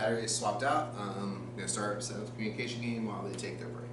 battery is swapped out. I'm going to start setting up the communication game while they take their break.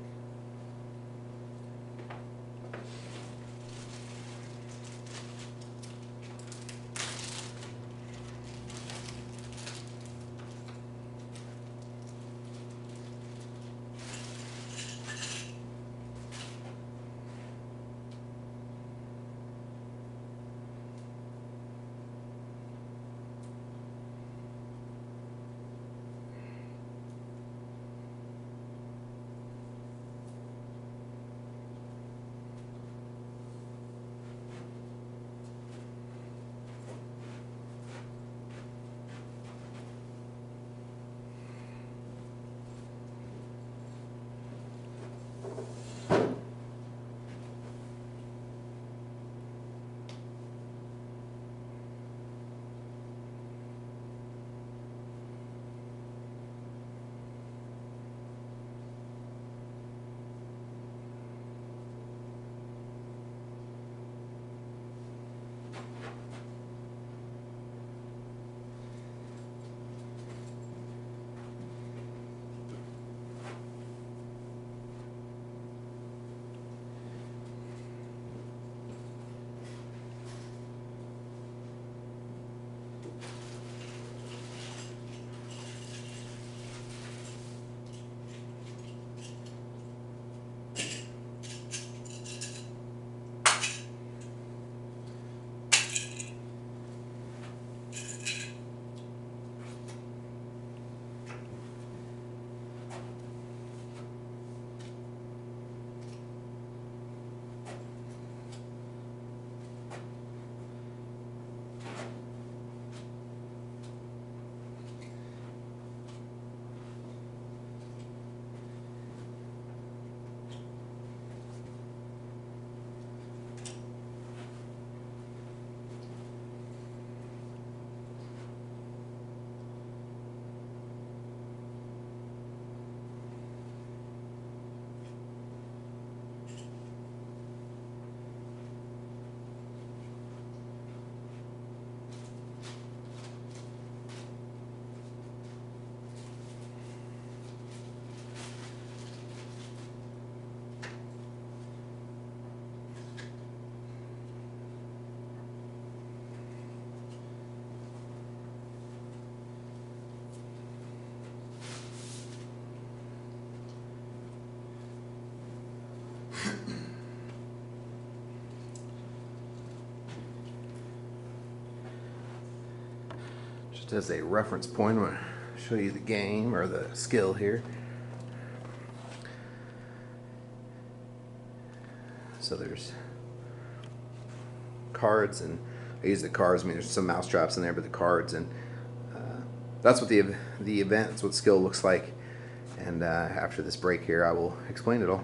Just as a reference point, I'm going to show you the game or the skill here. So there's cards, and I use the cards. I mean, there's some mouse traps in there, but the cards, and that's what the event, that's what skill looks like. And after this break here, I will explain it all.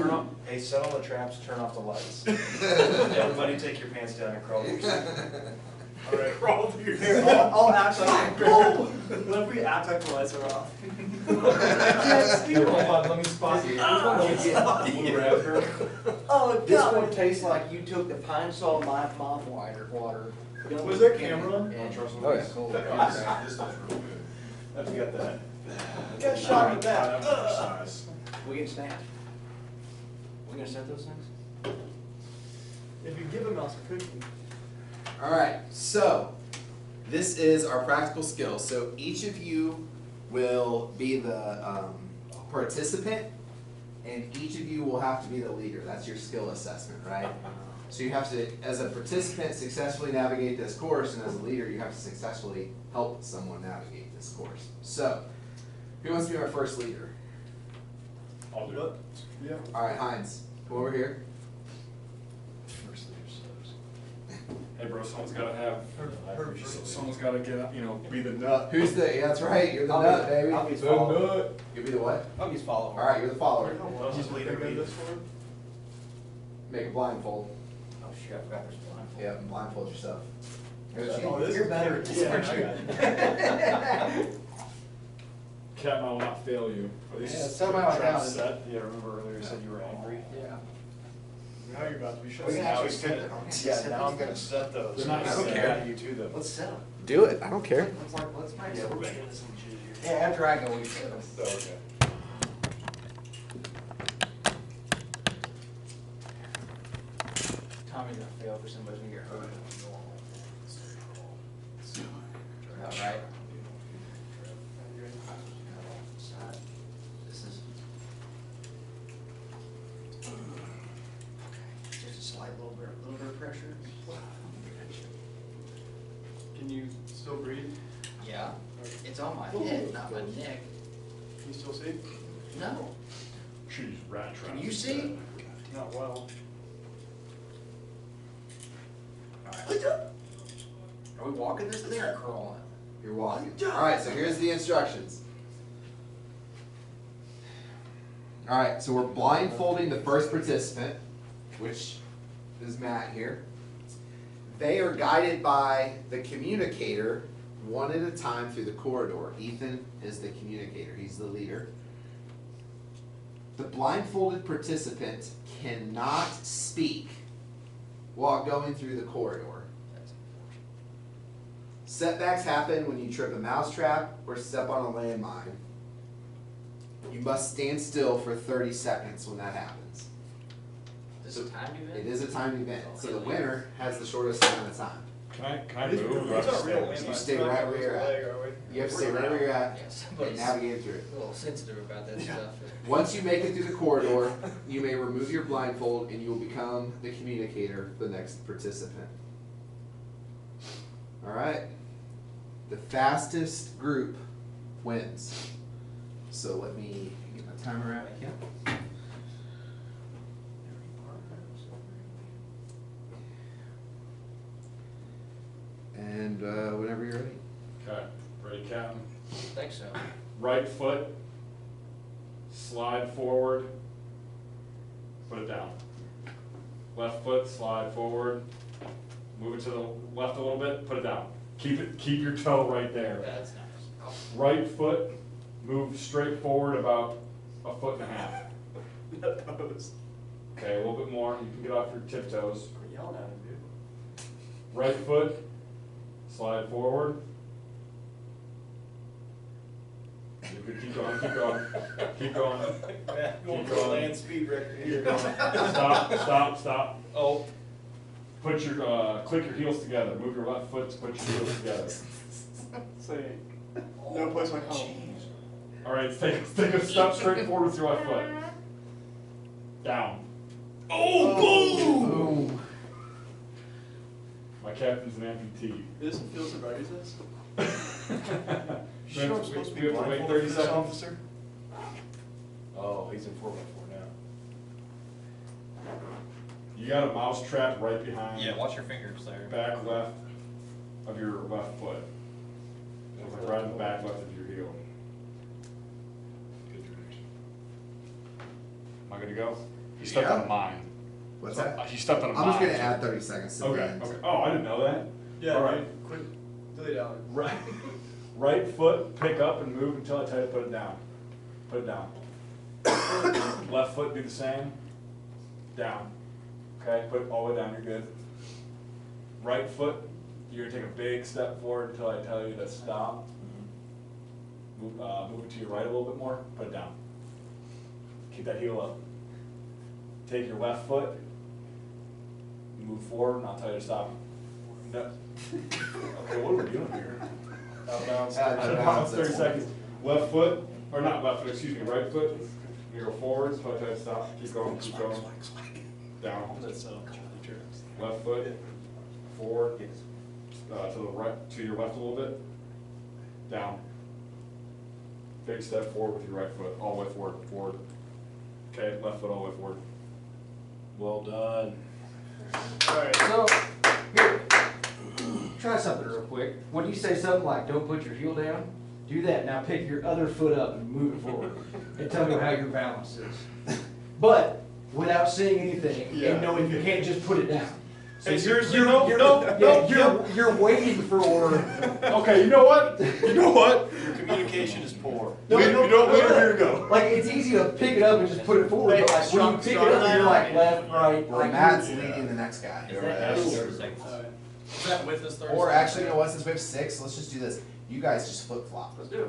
turn off. Hey, set all the traps. Turn off the lights. Everybody, take your pants down and crawl to your seat. All right, crawl to your Here, I'll act like. What if we act like the lights are off? Hold on, let me spot you. Blue raspberry. Oh This God! one tastes like you took the Pine Sol mop water. Was there camera on? And Oh, yeah. cold. This stuff's real good. I've got that. Got shot in the back. Size. We getting snacks? We gonna set those things? If you give a mouse a cookie. All right, so this is our practical skills. So each of you will be the participant, and each of you will have to be the leader. That's your skill assessment, right? So you have to, as a participant, successfully navigate this course, and as a leader, you have to successfully help someone navigate this course. So, who wants to be our first leader? I'll do it. Yeah. All right, Heinz, come over here. First leader sucks. Hey, bro, someone's gotta have. Someone's gotta get up. Be the nut. Who's the? Yeah, that's right. You're the nut, baby. I'll be his The follower. nut. You'll be the what? I'll be his follower. All right, you're the follower. He's leader. Make a blindfold. Oh shit, I forgot there's a blindfold. Yeah, blindfold yourself. Oh, this You're is better at cute. this, Yeah, aren't I you? got it. Captain, I will not fail you. At least Yeah, somehow I trap got it. set. Yeah, remember earlier you said you were angry? Yeah. Now you're about to be shot. We can Now actually he's set gonna- it. Yeah, now I'm gonna set those. They're not I'm set. add you to them. Let's set them. Do it. I don't care. Let's make Yeah, some. we're making this legit here. Yeah, after I go, we set them. Oh, okay. Tommy's gonna fail for somebody's gonna get hurt. All right. This is. Okay, just a slight little bit of pressure. Can you still breathe? Yeah, it's on my head, not my neck. Can you still see? No. Jeez, rat trap. Can you see? Not well. Are we walking this thing or crawling? You're walking. All right, so here's the instructions. All right, so we're blindfolding the first participant, which is Matt here. They are guided by the communicator one at a time through the corridor. Ethan is the communicator, he's the leader. The blindfolded participant cannot speak while going through the corridor. Setbacks happen when you trip a mousetrap or step on a landmine. You must stand still for 30 seconds when that happens. Is this a timed event? It is a timed event, so the winner has the shortest amount of time. Can I These move? are real Stairs? You stay right where you're at. You have to stay right where you're at Yeah, and somebody's navigate through it. a little sensitive about that stuff. Once you make it through the corridor, you may remove your blindfold and you will become the communicator for the next participant. All right. The fastest group wins. So let me get my timer out again. And whenever you're ready. Okay, ready, Captain? I think so. Right foot, slide forward, put it down. Left foot, slide forward, move it to the left a little bit, put it down. Keep your toe right there. That's nice. Right foot, move straight forward about 1.5 feet. That pose. Okay, a little bit more, you can get off your tiptoes. We're yelling at him, dude. Right foot, slide forward. You could keep going, keep going, keep going. Man, going Keep for going. land speed record Keep here. going. Stop. Oh. Put your, click your heels together. Move your left foot to put your heels together. Say, no place like home. All right, take a step straight forward with your left foot. Down. Boom! My captain's an amputee. It doesn't feel so bad, is this? We Sure, I'm have supposed to we be have to wait blindfolded 30 for this seconds. officer? Oh, he's in 4x4 now. You got a mouse trap right behind. Yeah, watch your fingers there. Back left of your left foot. It's like right in the back left of your heel. Good direction. Am I good to go? He stepped Yeah. on mine. What's So, that? He stepped on mine. I'm just gonna add 30 seconds to the Okay, end. okay. Oh, I didn't know that. Yeah, All right. dude, quick, delete out. Right, right foot, pick up and move until I tell you to put it down. Put it down. Left foot, do the same. Down. Okay, put it all the way down, you're good. Right foot, you're gonna take a big step forward until I tell you to stop. Move it to your right a little bit more, put it down. Keep that heel up. Take your left foot, move forward, and I'll tell you to stop. No. Okay, what are we doing here? Out of bounds, Out of bounds, 30 that's seconds. Left foot, or not left foot, excuse me, right foot. You go forward, so I tell you to stop. Keep going, keep going. Down. That's Charlie Trips. Left foot, forward, to the right, to your left a little bit. Down. Big step forward with your right foot, all the way forward, forward. Okay, left foot all the way forward. Well done. Alright. So, here, try something real quick. When you say something like, don't put your heel down, do that. Now pick your other foot up and move it forward. And tell me how your balance is. But, without saying anything, Yeah. and knowing you can't just put it down. Hey, seriously, no, You're waiting for, Okay, you know what? You know what? Your communication is poor. No, You no, don't let no. her go. like, it's easy to pick it up and just put it forward, but like, when you pick it up, you're like left, right, Well, like. Matt's leading the next guy. Alright. Is that with us Thursday? Or actually, you know what? Since we have 6, let's just do this. You guys just flip flop, Let's do it.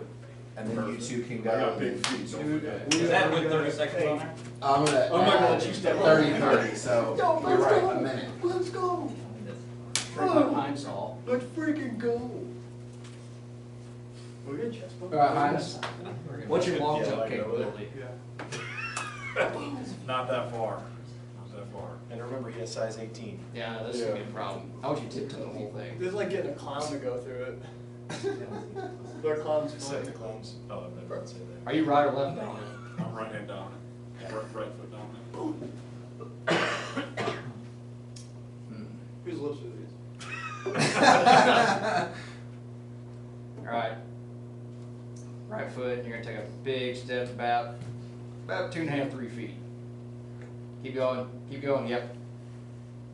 and then you two can go. I got and big then feet, you don't two- forget. Is that with 30 seconds on there? I'm gonna. I'm not gonna let add you step on 30, so you're right. A minute. Let's go. Pine saw. Let's freaking go. We're good, chest bump. Alright, Hines, what's your long Yeah, jump I know. capability? Yeah. Not that far. Not that far. And remember, he has size 18. Yeah, this is gonna be a problem. How would you tiptoe the whole thing? This is like getting a clown to go through it. Their clown's Except the funny. clowns. Oh, I never say that. Are you right or left dominant? I'm right hand down. Right foot down. Whose lips are these? Alright. Right foot, you're gonna take a big step about 2.5, 3 feet. Keep going, yep.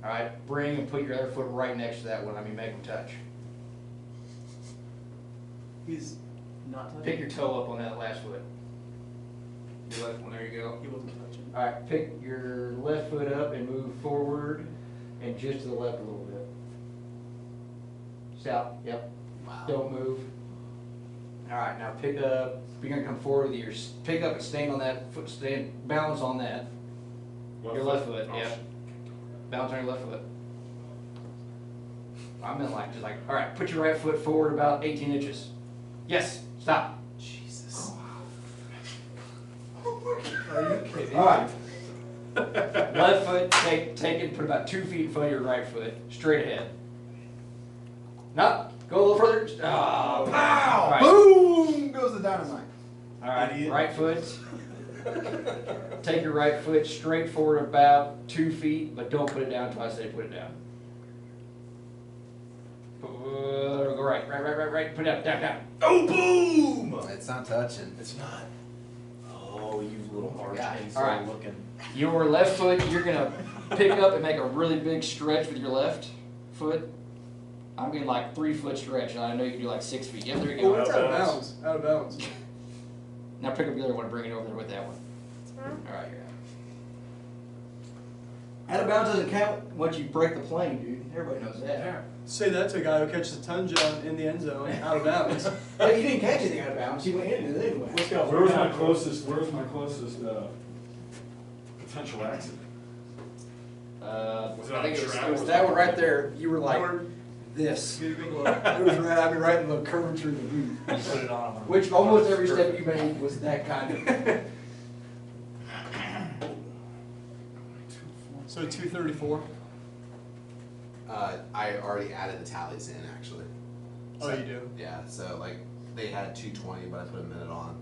Alright, bring and put your other foot right next to that one, I mean make them touch. He's not touching. Pick your toe up on that last foot. Your left one, there you go. He wasn't touching. Alright, pick your left foot up and move forward and just to the left a little bit. Stop, yep. Wow. Don't move. Alright, now pick up, you're gonna come forward with your, pick up and stand on that foot, stand, balance on that. Your left foot, Oh, yeah. Balance on your left foot. I meant like, just like, alright, put your right foot forward about 18 inches. Yes, stop. Jesus. Are you kidding? Alright. Left foot, take it, put about 2 feet in front of your right foot, straight ahead. No, go a little further. Oh, pow! Alright. Boom goes the dynamite. Alright, Idiot. right foot. Take your right foot straight forward about 2 feet, but don't put it down until I say put it down. Go right, put it down. Oh, boom! It's not touching. It's not. Oh, you little hard Yeah, things all right. are looking. Your left foot, you're gonna pick up and make a really big stretch with your left foot. I'm getting like 3 foot stretch, and I know you can do like 6 feet. Yep, there you Oh, go. it's out of bounds. Out of bounds. Now pick up the other one and bring it over there with that one. Alright, you're out. Out of bounds doesn't count once you break the plane, dude. Everybody knows that. Say that to a guy who catches a ton jump in the end zone, out of bounds. But he didn't catch anything out of bounds. He went into it anyway. Let's go. Where was my closest, potential accident? Was it I on think track? it was that one right there. You were like Lord, this. get a good look. It was right, I mean, right in the curvature of the boot. You put it on. Which almost every step you made was that kind of. So 234. I already added the tallies in actually. Oh, you do? Yeah, so like they had 220, but I put a minute on.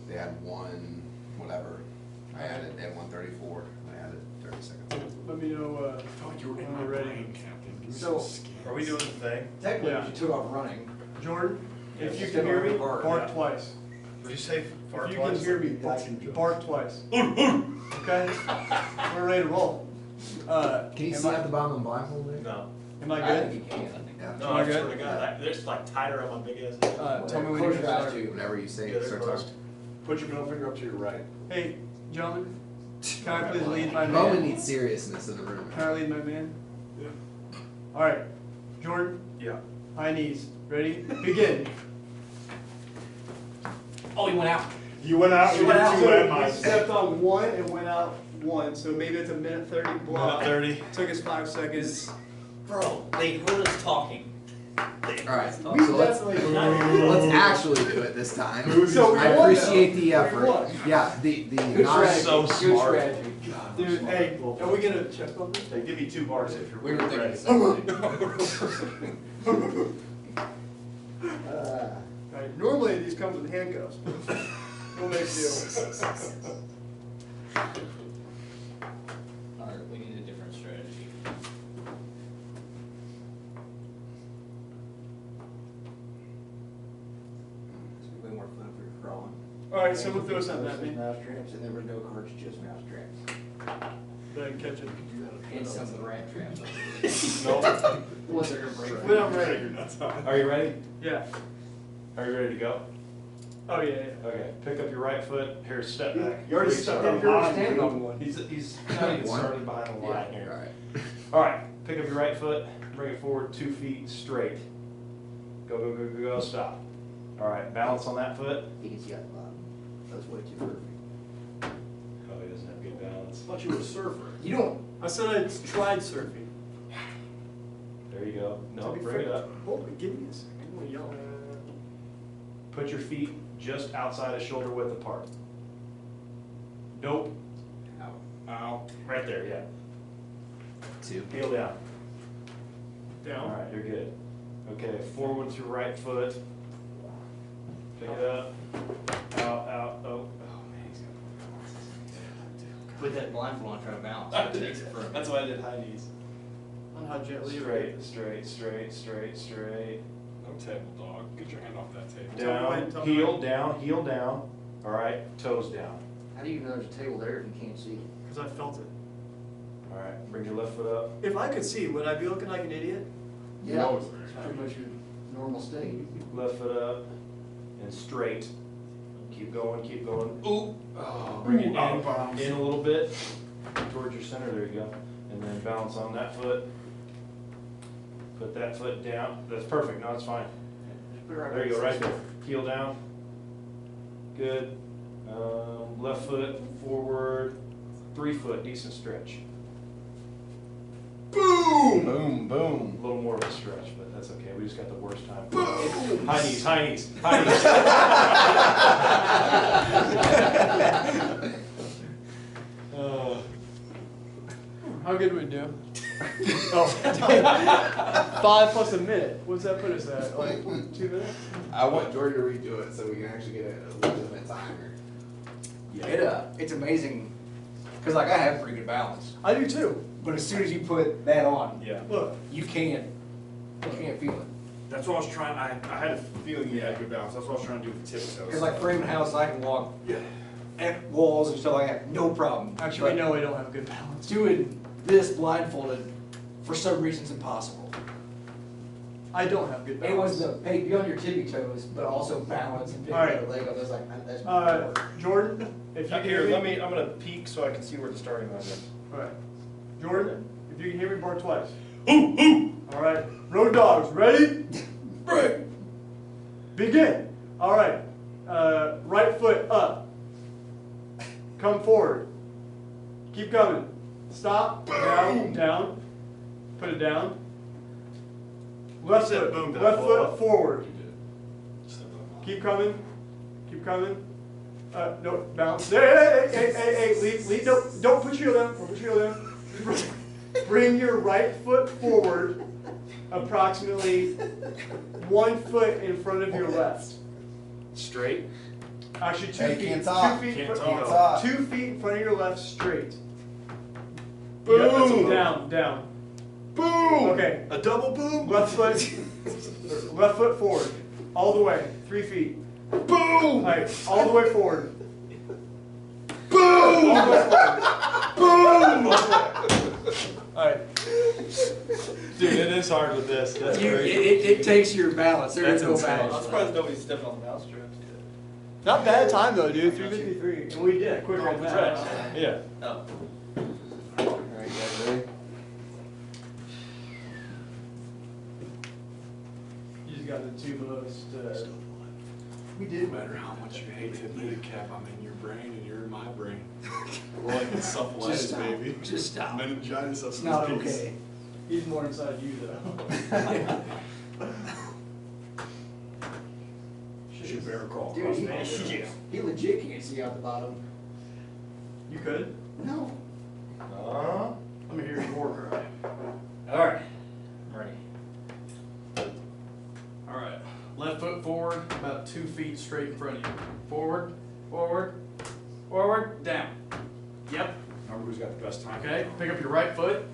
They had one, whatever. They had 134. I added 30 seconds. Let me know I felt like you were in when my we're ready. brain, Captain. Give me So, some skins. Are we doing the thing? Technically, Yeah. you took off running. Jordan, if Yeah, you step can hear on me, the bar, bark yeah. twice. Did you say If you can hear me, bark twice. Okay? We're ready to roll. Can you am see I- at the bottom of the blindfold there? No. Am I I good? think you can, I think. Yeah. Am I good? swear to God, they're just like tighter on my big ass. Tell me when Close you your eyes, start. too, whenever you say Yeah, they're start closed. talking. Put your middle finger up to your right. Hey, gentlemen, can I please lead my Bowman man? needs seriousness in the room. Can I lead my man? Yeah. All right, Jordan, Yeah. high knees. Ready? Begin. Oh, he went out. You went out, you went did out. two So we landmines. stepped on one and went out one, so maybe it's a minute 30 block. Minute 30. Took us 5 seconds. Bro, they heard us talking. Alright, so We let's definitely. actually do it this time. So we I won, appreciate though. the effort. We won. Yeah, the Good non- strategy. so Good smart. strategy. Dude, hey, are we gonna check on this? Hey, give me 2 bars if you're We were thinking ready. the same thing. Alright, normally these come with handcuffs. No big deal. Alright, we need a different strategy. Way more fun if we were crawling. Alright, someone throw something at me. Mouse traps, and there were no cards, just mouse traps. Then catch it. And some of the rat traps. Nope. Ones that are gonna break. When I'm ready. Are you ready? Yeah. Are you ready to go? Oh, yeah, yeah. Okay, pick up your right foot, here, step back. You already Reach stepped up. on You're mine, standing dude. on one. He's not even One? started behind the line Yeah, here. alright. Alright, pick up your right foot, bring it forward 2 feet straight. Go, go, go, go, go, stop. Alright, balance on that foot. He can see out the bottom. That's way too perfect. Oh, he doesn't have good balance. I thought you were a surfer. You don't, I said I tried surfing. There you go. No, To be bring it fair- up. Hold it, give me a second. I'm gonna yell. Put your feet just outside of shoulder width apart. Nope. Ow. Right there, yeah. 2. Heel down. Down. Alright, you're good. Okay, forward with your right foot. Pick it up. Out, out, oh. Oh, man, he's got put that blindfold on, try to balance. It takes it forever. That's why I did high knees. On how gently. straight, straight, straight, straight, straight. No table, dog. Get your hand off that table. Down, heel down, heel down. Alright, toes down. How do you know there's a table there if you can't see? Because I felt it. Alright, bring your left foot up. If I could see, would I be looking like an idiot? Yeah, it's pretty much your normal state. Left foot up and straight. Keep going, keep going. Ooh. Oh, bring it in a little bit towards your center. There you go. And then balance on that foot. Put that foot down. That's perfect. No, it's fine. There you go, right there. Heel down. Good. Left foot forward. 3 foot, decent stretch. Boom! Boom, boom. A little more of a stretch, but that's okay. We just got the worst time. High knees, high knees, high knees. How good do we do? Oh, 5 plus a minute. What's that put us at? Like 2 minutes? I want Jordan to redo it so we can actually get a legitimate timer. It's amazing, cause like I have pretty good balance, I do too. but as soon as you put that on, Yeah. Look, you can't feel it. That's what I was trying, I had a feeling you had good balance. That's what I was trying to do with the tiptoes. Cause like framing house, I can walk Yeah. at walls and stuff like that, no problem. actually, we But know we don't have good balance. doing this blindfolded, for some reason, is impossible. I don't have good It balance. was the, hey, be on your tippy toes, but also balance and pick All right. the leg up. It's like, that's. Jordan, if you can Here, hear let me. me, I'm gonna peek so I can see where the starting line is. Alright. Jordan, if you can hear me, bark twice. Alright. Road dogs, ready? Right. Begin. Alright. Right foot up. Come forward. Keep coming. Stop. Down. Down. Put it down. Left said foot. boom, did I Left blow foot up? forward. Keep coming. Keep coming. No, bounce. Hey, lead. Don't put your heel down. Don't put your heel down. Bring your right foot forward, approximately 1 foot in front of your left. Straight. Actually, 2 Hey, feet. can't talk. 2 feet. Can't in front- talk. 2 feet in front of your left, straight. Yeah, that's a Boom. boom. Down. Boom! Okay. A double boom? Left foot forward, all the way, 3 feet. Boom! Alright, all the way forward. Boom! All the way forward. Boom! Alright. Dude, it is hard with this. That's crazy. It takes your balance. There is That's no insane. balance. I'm surprised nobody's stepping on the mouse traps Not bad time though, dude. 3:53, and we did it quicker than that. Yeah. yet. Oh. Alright, guys, ready? You just got the two most. We did. No matter how much you hate to admit it, Cap, I'm in your brain and you're in my brain. We're like encephalitis, baby. Just stop. Meningitis. It's not okay. He's more inside you though. Should bear crawl Dude, across he, the nation. he legit can't see out the bottom. You could. No. Let me hear your war cry. Alright, I'm ready. All right, left foot forward, about 2 feet straight in front of you. Forward, forward, forward, down. Yep, Remember who's got the best time? okay, pick up your right foot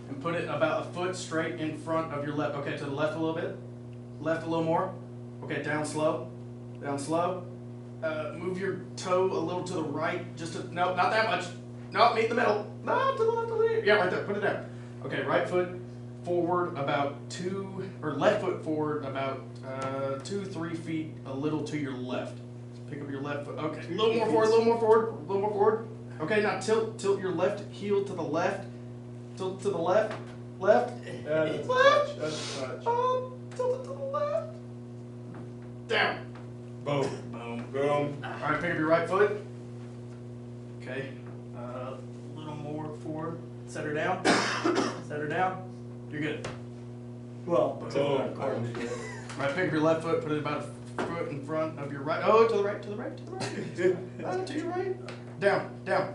and put it about a foot straight in front of your left. Okay, to the left a little bit, left a little more. Okay, down slow, down slow. Move your toe a little to the right, no, not that much. No, meet in the middle. No, to the left a little. Yeah, right there, put it down. Okay, right foot forward about left foot forward about 2-3 feet a little to your left. Pick up your left foot. Okay, a little more forward, a little more forward, a little more forward. Okay, now tilt your left heel to the left. Tilt to the left. Left. That's a Left. touch. That's a touch. Tilt it to the left. Down. Boom. Boom. Boom. All right, pick up your right foot. Okay, a little more forward. Set her down. Set her down. You're good. Well, Boom. All right, pick up your left foot. Put it about a foot in front of your right. Oh, to the right, to the right, to the right. To your right. Down, down.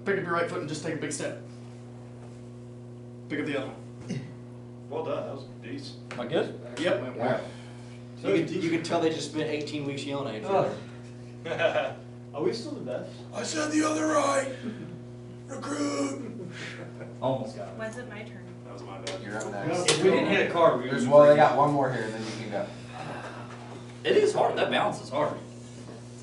Pick up your right foot and just take a big step. Pick up the other one. Well done. That was decent. Am I good? Yep. Yeah. You can tell they just spent 18 weeks yelling at each other. are we still the best? I said the other right. Recruit. Almost got it. Was it my turn? That was my bad. You're up next. If we didn't hit a card, we would There's, be well, they freaking- got one more here, and then you can go. It is hard. That balance is hard.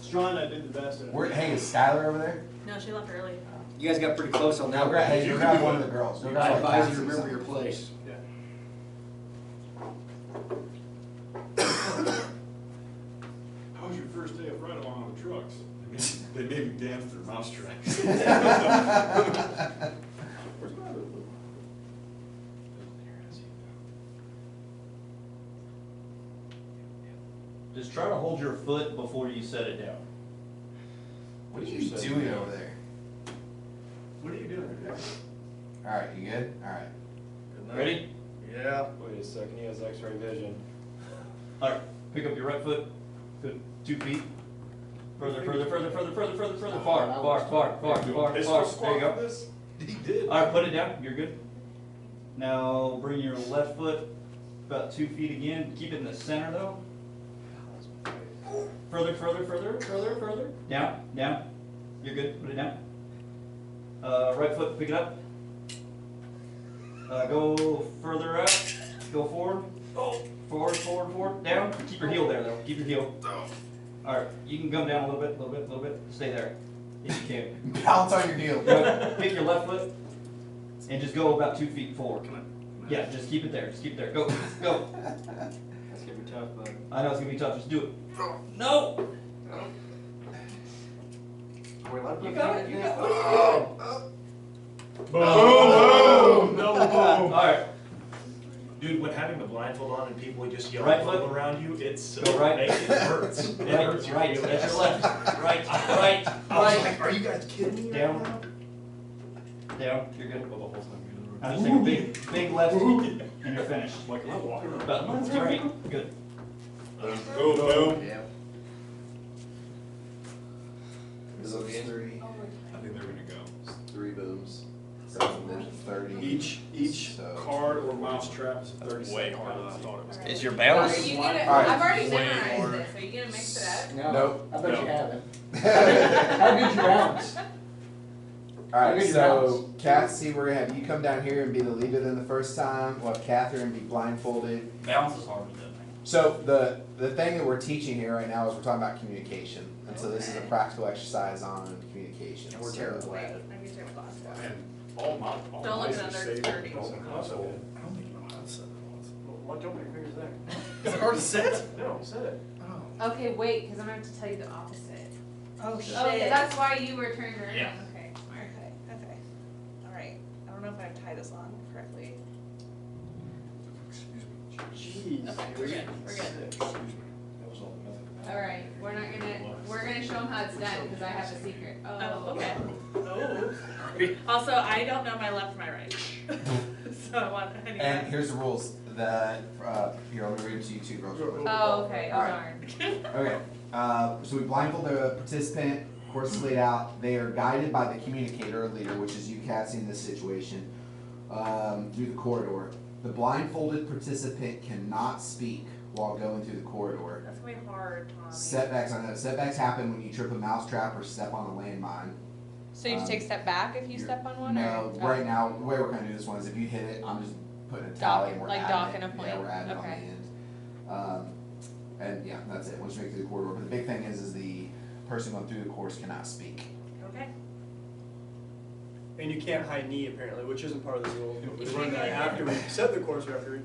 Strong, I did the best. Hey, is Skylar over there? No, she left early. You guys got pretty close on that Go grab, one. hey, go grab one of the girls. Go I grab like advise you Cassie to or remember your something. place. How was your first day of ride along on the trucks? They made me dance through mousetraps. Where's my other little? Just try to hold your foot before you set it down. What are you doing over there? What are you doing? Alright, you good? Alright. Ready? Yeah. Wait a second, he has x-ray vision. Alright, pick up your right foot. Good. 2 feet. Further, further, further, further, further, further, further. Far, far, far, far, far, Is far. there There you go. squat this? He did. Alright, put it down. You're good. Now bring your left foot about 2 feet again. Keep it in the center though. Further, further, further, further, further. Down, down. You're good. Put it down. Right foot, pick it up. Go further out. Go forward. Oh, forward, forward, forward. Down. Keep your heel there though. Keep your heel. Alright, you can come down a little bit, little bit, little bit. Stay there. If you can. Balance on your heel. Go, pick your left foot and just go about 2 feet forward. Yeah, just keep it there. Just keep it there. Go, go. That's gonna be tough, bud. I know it's gonna be tough. Just do it. No. You got it. You got it. What are you doing? Boom! Double boom! All right. Dude, when having the blindfold on and people just yell Right foot. around you, it's so Go right. it hurts. It hurts. You Right. feel it. That's your left. Right. Right. I was Right. like, are you guys kidding me? Down. Down. You're good. Now just take a big left, and you're finished. Like I'm walking around. About 2 feet. Good. Boom, boom. Yeah. This is 3. I think they're gonna go. 3 booms. 7 30. Each So. card or mouse trap is 30 way seconds. harder than I thought it was. Is your Are balance? you gonna, Alright. I've already Way memorized harder. this. Are you gonna mix it up? No. Nope. I bet you haven't. How How good's your balance? Alright, Good so balance. Cassie, we're gonna have you come down here and be the leader then the first time. We'll have Catherine be blindfolded. Balance is hard with that thing. So the thing that we're teaching here right now is we're talking about communication, and so this is a practical exercise on communication. And we're So- terrible at Wait, it. I need to take my glasses off. And all Don't look mice at are them, they're saved dirty. with golden console. I don't think you know how to set it. Well, don't put your fingers there. Is it hard to set? No, set it. Oh. Okay, wait, because I'm gonna have to tell you the opposite. Oh, shit. Oh, yeah, that's why you were turned around. Yeah. Okay, okay. Alright, I don't know if I've tied this on correctly. Jeez. Okay, we're good, we're good. Excuse me, that was all nothing. Alright, we're gonna show them how it's done, because I have a secret. Oh, okay. Oh. Also, I don't know my left from my right. So I need And that. here's the rules. Here, I'm gonna read it to you too, girls. real quick. Oh, okay, oh Alright. darn. Okay, so we blindfold the participant, course is laid out, they are guided by the communicator or leader, which is you, Cassie, in this situation, through the corridor. The blindfolded participant cannot speak while going through the corridor. That's way hard, Tommy. Setbacks, I know, setbacks happen when you trip a mousetrap or step on a landmine. So you just take a step back if you step on one, or? No, Oh. right now, the way we're gonna do this one is if you hit it, I'm just putting a tally and we're like adding docking it. a point? Yeah, we're adding it on the Okay. end. And yeah, that's it, once you make it through the corridor, but the big thing is the person going through the course cannot speak. Okay. And you can't high knee apparently, which isn't part of the rule. We You learned can't that go after we set the course record.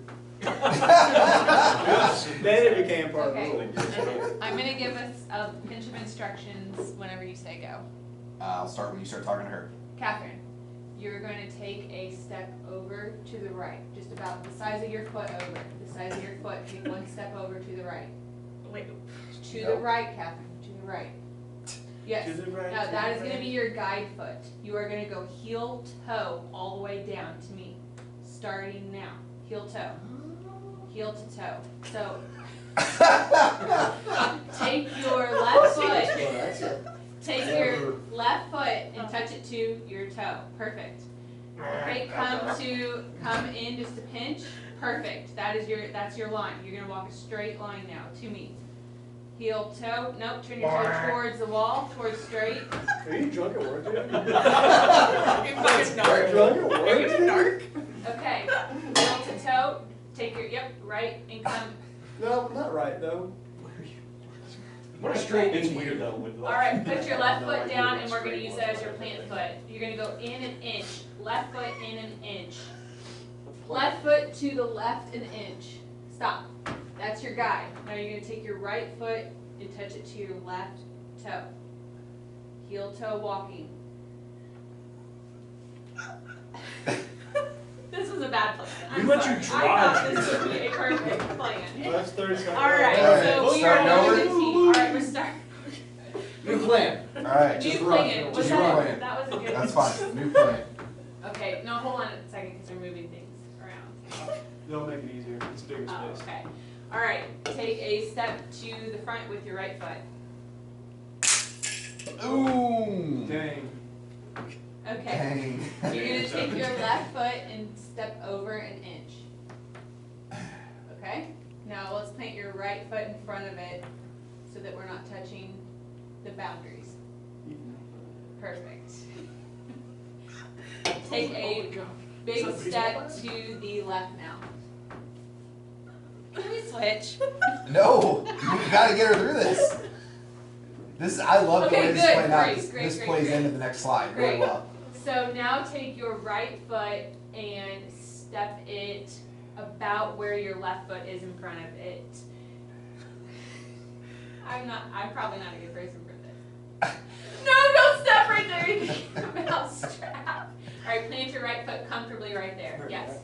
Yes. Then it became part of the Okay. rule. I'm gonna give us a pinch of instructions whenever you say go. I'll start when you start talking to her. Catherine, you're going to take a step over to the right, just about the size of your foot over. The size of your foot, take one step over to the right. Wait. To the Nope. right, Catherine, to the right. Yes. To the right, Now to that the is gonna right. be your guide foot. You are gonna go heel toe all the way down to me, starting now. Heel toe. Heel to toe. So take your left foot. Take your left foot and touch it to your toe. Perfect. Okay, come in just a pinch. Perfect. That's your line. You're gonna walk a straight line now to me. Heel toe. Nope. Turn your toe towards the wall, towards straight. Are you drunk at work, dude? You're fucking Are you drunk at work? Are you dark? Okay. Heel to toe. Take your right and come. No, not right though. What a straight is weird though with All right, put your left foot down, and we're gonna use that as your plant foot. You're gonna go in an inch, left foot in an inch. Left foot to the left an inch. Stop. That's your guide. Now you're gonna take your right foot and touch it to your left toe. Heel toe walking. This was a bad plan. I'm We let sorry. you I try. thought this would be a perfect plan. That's 30 seconds. Alright, Alright, so we are starting going over? to team. Alright, we're starting. New plan. Alright, New plan. Was Just that, plan. that was a good. That's fine, new plan. Okay, no, hold on a second, because we're moving things around. They'll make it easier. It's bigger Oh, space. okay. Alright, take a step to the front with your right foot. Ooh. Dang. Okay. Dang. You're gonna take your left foot and step over an inch. Okay? Now let's plant your right foot in front of it so that we're not touching the boundaries. Perfect. Take a big step to the left now. Can we switch? No, you gotta get her through this. I love the Okay, way this good, played out. great, This great, this great, plays great. into the next slide really Great. well. So now take your right foot and step it about where your left foot is in front of it. I'm probably not a good person for this. No, don't step right there. You get a mouse trap. Alright, plant your right foot comfortably right there. Yes.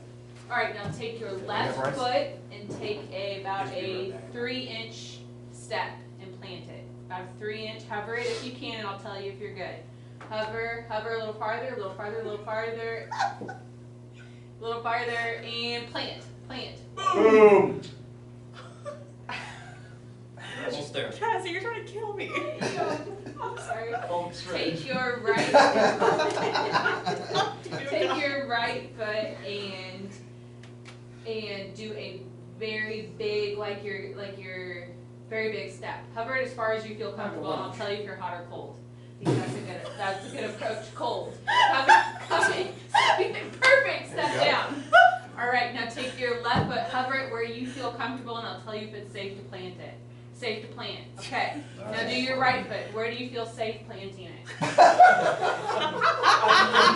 Alright, now take your left Bryce? foot and take about a 3-inch step and plant it. About a 3-inch, hover it if you can, and I'll tell you if you're good. Hover a little farther, a little farther, a little farther, a little farther, and plant. Boom! Almost there. Cassie, you're trying to kill me. I'm sorry. Home stretch. Take your right take your right foot and do a very big, like your very big step. Hover it as far as you feel comfortable, and I'll tell you if you're hot or cold. I think that's a good approach. Cold. Perfect. Step down. All right, now take your left foot, hover it where you feel comfortable. comfortable, and I'll tell you if it's safe to plant it. Safe to plant. Okay. Now do your right foot. Where do you feel safe planting it? And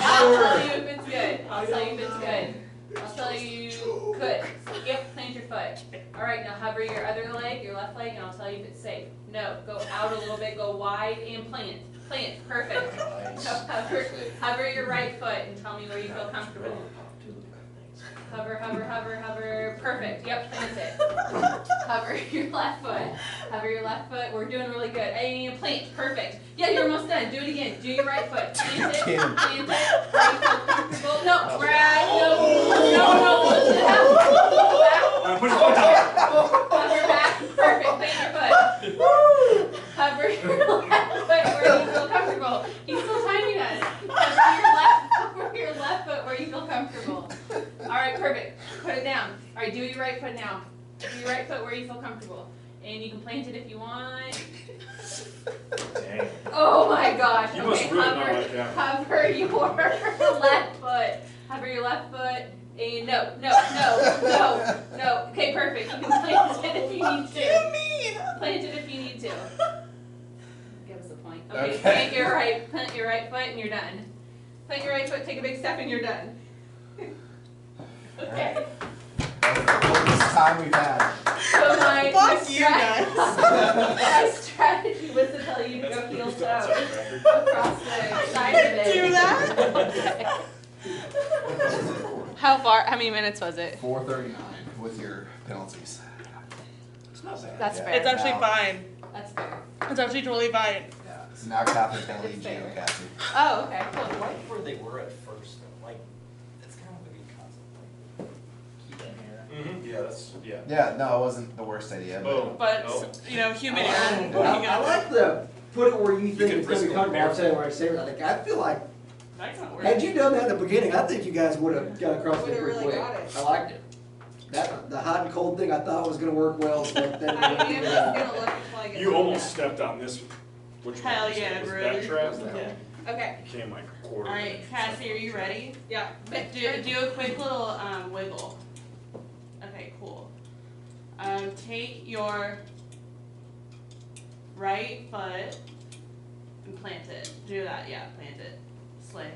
I'll tell you if it's good. I'll tell you if it's good. I'll tell you good. Yep, plant your foot. Alright, now hover your other leg, your left leg, and I'll tell you if it's safe. No, go out a little bit, go wide, and plant. Plant. Perfect. Now hover your right foot and tell me where you feel comfortable. Hover, hover, hover, hover. Perfect. Yep, plant it. Hover your left foot. Hover your left foot. We're doing really good. And plant. Perfect. Yeah, you're almost done. Do it again. Do your right foot. Plant it. Plant it. Where you feel comfortable. No, Brad. No. Push it out. Go back. Push it down. Hover back. Perfect. Plant your foot. Hover your left foot where you feel comfortable. He's still timing us. Hover your left foot where you feel comfortable. Alright, perfect. Put it down. Alright, do your right foot now. Do your right foot where you feel comfortable. And you can plant it if you want. Dang. Oh my gosh. You must Okay, really not like that. hover your left foot. Hover your left foot. And no. Okay, perfect. You can plant it if you need to. Plant it if you need to. Give us a point. Okay, plant your right foot and you're done. Plant your right foot, take a big step and you're done. Okay. That's the longest time we've had. So my strategy was to tell you to go heel toe across the side of it. Do that? How many minutes was it? 4:39 with your penalties. It's not bad. That's Yeah. fair. It's actually fine. That's fair. It's actually totally fine. Yeah. So now Catherine's gonna lead you, Fair. Cassie. Oh, okay, cool. Right where they were at first, though, like, it's kind of a good concept, like, keep it here. Yeah, that's, yeah. Yeah, no, it wasn't the worst idea. Boom. But, Oh. you know, human error. I like the put it where you think can it's gonna be risk comfortable. I'm it. saying where I say it. Like, I feel like, That's not had weird. you done that in the beginning, I think you guys would have got across it Would've pretty really quick. got it. I liked it. That, the hot and cold thing I thought was gonna work well, but then. I mean, it's gonna look like it's. You almost stepped on this. Which one? Hell was it? yeah, Was it brother. that trap? Yeah. Okay, It came like a quarter. Alright, Cassie, are you ready? yeah. Do a quick little wiggle. Okay, cool. Take your right foot and plant it. Do that, yeah, plant it. Slay.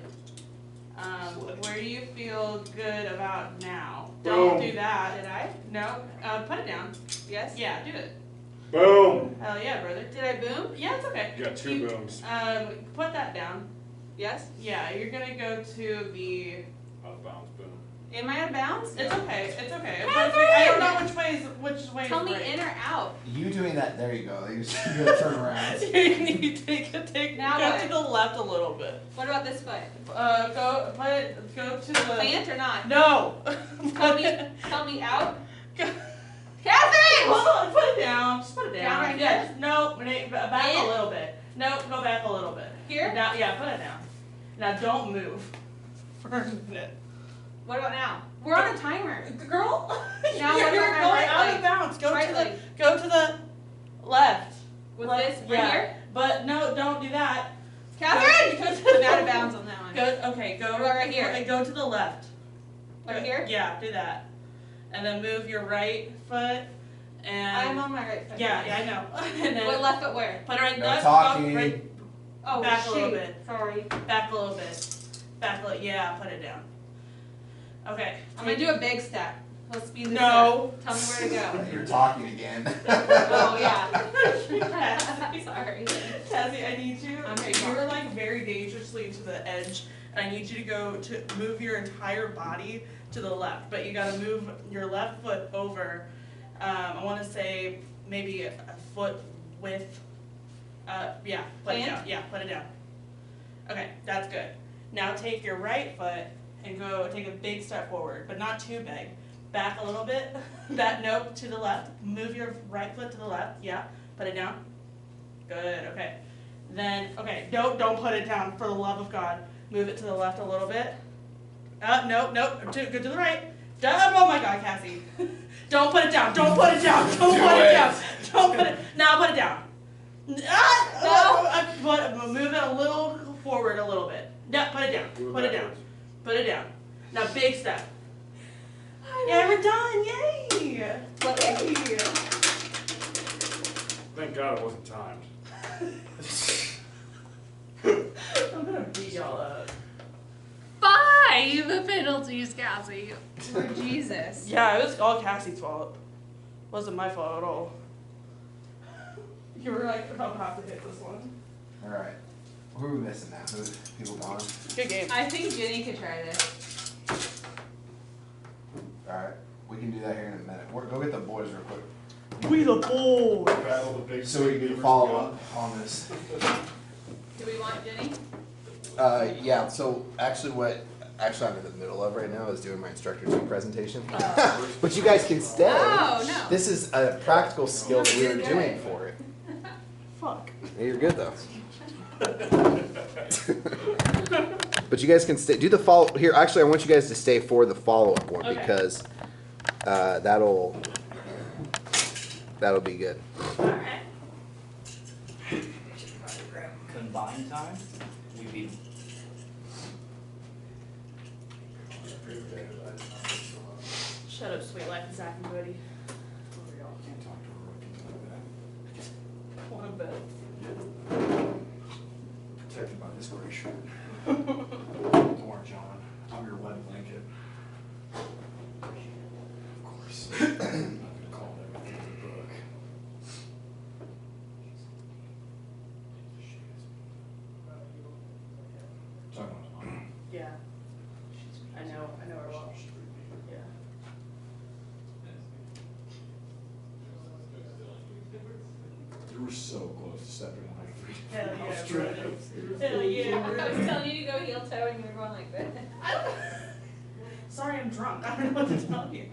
Where do you feel good about now? Don't do that. Did I? No, put it down. Yes? Yeah, do it. Boom! Hell yeah, brother. Did I boom? Yeah, it's okay. You got two booms. Put that down. Yes? Yeah, you're gonna go to the. Out of bounds, boom. Am I out of bounds? It's okay. It's okay. Catherine! I don't know which way is Tell me right. in or out. You doing that? There you go. You just gotta turn around. You need to take Now go what? to the left a little bit. What about this foot? Go to the. Plant or not? No. Tell me out? Catherine! Hold on, put it down. Just put it down. Down right yeah, here? just, no, back In? a little bit. No, go back a little bit. Here? Now, yeah, put it down. Now don't move for a minute. What about now? We're on a timer. Girl, Now you're what about my going right out leg? of bounds. Right leg. Go to the left. With Left, this right yeah. here? But no, don't do that. Catherine! Go to I'm out of bounds on that one. Go What about right here? Go to the left. Right here? Yeah, do that. And then move your right foot and I'm on my right foot. yeah, I know. And then What left foot where? put it right No there. talking. Right, Oh, back a shoot. little bit. Sorry. Back a little bit. Back a little. Yeah, put it down. Okay. I'm gonna do a big step. Let's speed this No. up. Tell me where to go. You're talking again. Oh, yeah. Sorry. Cassie, I need you. I'm Okay, sorry. you're like very dangerously to the edge, and I need you to move your entire body to the left. But you gotta move your left foot over. I want to say maybe a foot width. Yeah, put it Plant? down. Yeah, put it down. Okay, that's good. Now take your right foot and go take a big step forward, but not too big. Back a little bit. Nope, to the left. Move your right foot to the left. Yeah, put it down. Good. Okay. Then don't put it down for the love of God. Move it to the left a little bit. Nope. Go to the right. Oh my God, Cassie. Don't put it down. Don't put it down. Don't put it down. Don't put it. Now put it down. Move it a little forward a little bit. No, put it down. Move Put it down. backwards. Put it down. Now big step. Yeah, we're done. Yay! But Thank God it wasn't timed. I'm gonna beat y'all up. 5 penalties, Cassie. Lord Jesus. Yeah, it was all Cassie's fault. Wasn't my fault at all. You were like, I'm gonna have to hit this one. Alright. Who are we missing now? Who, people gone? Good game. I think Jenny could try this. Alright. We can do that here in a minute. Go get the boys real quick. We the boys. Battle the big So we can follow up on this. Do we want Jenny? Yeah, so actually I'm in the middle of right now is doing my instructor 2 presentation. But you guys can stay. Oh, no. This is a practical skill that we were You're doing good. for it. Fuck. Yeah, you're good though. But you guys can stay. Do the follow here. Actually, I want you guys to stay for the follow-up one Okay. because that'll be good. Alright. Combined time, we beat them. Shut up, sweet life, Zach and Cody. Can't talk to a rookie like that. One bet. Protected by this gray shirt. Don't worry, John. I'm your wet blanket. Of course. I'm not gonna call that in the book. Talking about Yeah. I know her well. Yeah. you were so close to stepping on my feet. Hell I was yeah, trying bro. to- Hell yeah, I was bro. telling you to go heel toe and you were going like that. Sorry, I'm drunk. I don't know what to tell you.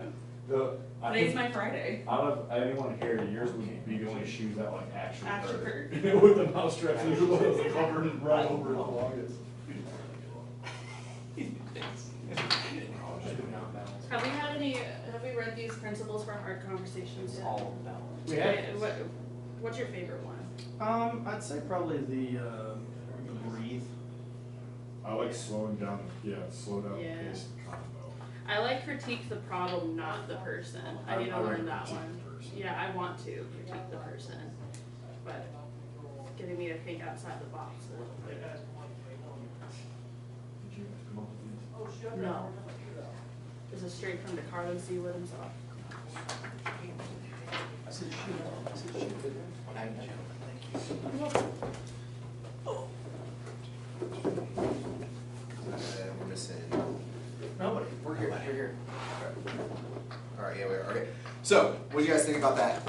Today's my Friday. Out of anyone here, yours would be the only shoes that like actually Actually hurt. hurt. With the mouse straps, you were covered right over the longest. Have we read these principles for hard conversations yet? All about. Okay, what's your favorite one? I'd say probably the breathe. I like slowing down, slow down the Yeah. pace of the combo. I like critique the problem, not the person. I need to learn that critique one. the person. Yeah, I want to critique the person, but getting me to think outside the box. Did you come up with these? No. This is straight from the Carlin Seawood himself. I said shoot. We're missing. Nobody. We're here. All right. Yeah, we are. Okay. So, what do you guys think about that?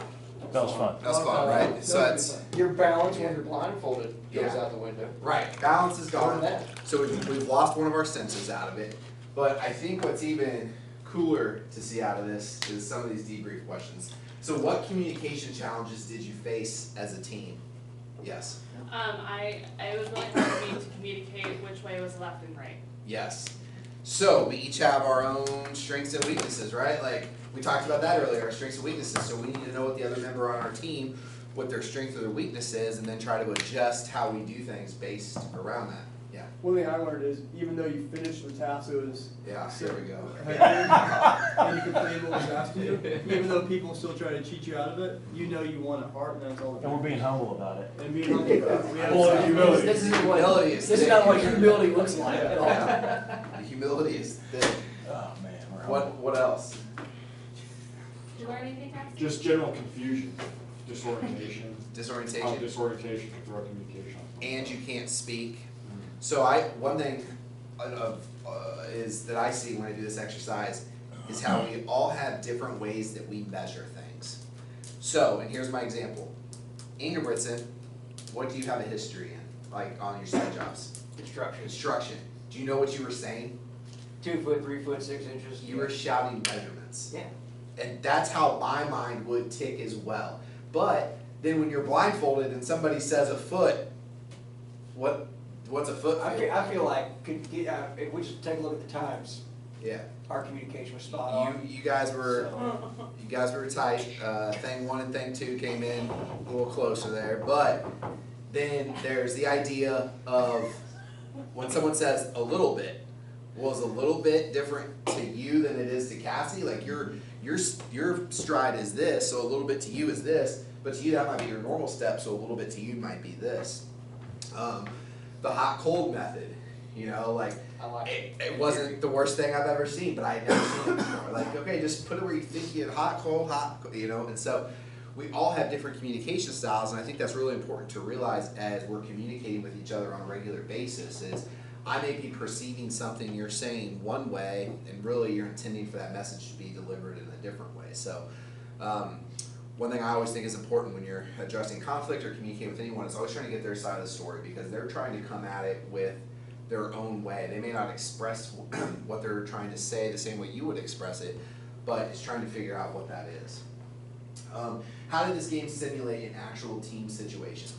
That was fun. That's fun, right? So that's Your balance when you're blindfolded goes Yeah. out the window. right. Balance is More gone. than that. So we've lost one of our senses out of it. But I think what's even cooler to see out of this is some of these debrief questions. So, what communication challenges did you face as a team? Yes. It was really hard for me to communicate which way was left and right. Yes. So we each have our own strengths and weaknesses, right? Like we talked about that earlier, our strengths and weaknesses. So we need to know what the other member on our team, what their strength or their weakness is, and then try to adjust how we do things based around that. Yeah. One thing I learned is even though you finished the task that was Yeah. There we go. and you completed what was asked of you, even though people still try to cheat you out of it, you know you won at heart, and that's all that And we're matters. being humble about it. And being humble about it. We have Well, to- humility. This isn't what, Humility is this is big. not what humility looks like at all. The humility is thick. Oh, man, we're humble. What else? Did you learn anything, Cassie? Just general confusion, disorientation. Disorientation. Disorientation through our communication. And you can't speak. So one thing is that I see when I do this exercise is how we all have different ways that we measure things. So, and here's my example. Ingebrigtsen, what do you have a history in, like on your side jobs? Construction. Construction. Do you know what you were saying? 2 foot, 3 foot, 6 inches. You were shouting measurements. Yeah. And that's how my mind would tick as well. But then when you're blindfolded and somebody says a foot, what's a foot? I feel like if we just take a look at the times, Yeah. our communication was spot on. You guys were So, you guys were tight. Thing 1 and thing 2 came in a little closer there, but then there's the idea of when someone says a little bit, was a little bit different to you than it is to Cassie. Like your stride is this, so a little bit to you is this, but to you that might be your normal step, so a little bit to you might be this. The hot cold method, you know, like I like it. it wasn't the worst thing I've ever seen, but I had never seen it before. Like, okay, just put it where you think you get hot, you know, and so we all have different communication styles, and I think that's really important to realize as we're communicating with each other on a regular basis is I may be perceiving something you're saying one way, and really you're intending for that message to be delivered in a different way. So, one thing I always think is important when you're addressing conflict or communicating with anyone is always trying to get their side of the story, because they're trying to come at it with their own way. They may not express what they're trying to say the same way you would express it, but it's trying to figure out what that is. How did this game simulate an actual team situation?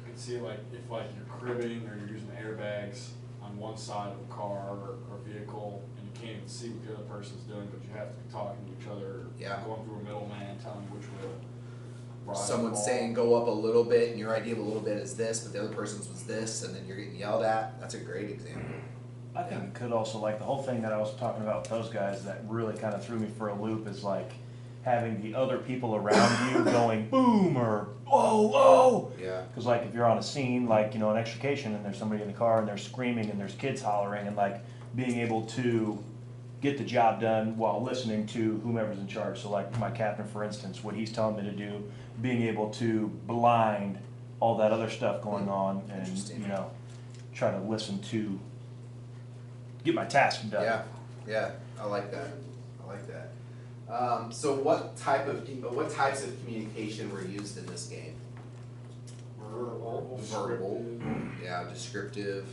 You can see like if like you're cribbing or you're using airbags on one side of a car or vehicle, and you can't even see what the other person's doing, but you have to be talking to each other, Yeah. going through a middleman, telling you which way to ride the Someone's ball. saying go up a little bit, and your idea of a little bit is this, but the other person's was this, and then you're getting yelled at. That's a great example. I think it could also, like, the whole thing that I was talking about with those guys that really kind of threw me for a loop is like having the other people around you going boom or whoa, whoa. Yeah. Because like if you're on a scene, like, you know, an extrication and there's somebody in the car and they're screaming and there's kids hollering, and like being able to get the job done while listening to whomever's in charge. So like my captain, for instance, what he's telling me to do, being able to blind all that other stuff going on and, Interesting. you know, try to listen to get my task done. Yeah, yeah, I like that. I like that. So what types of communication were used in this game? Verbal. Yeah, descriptive.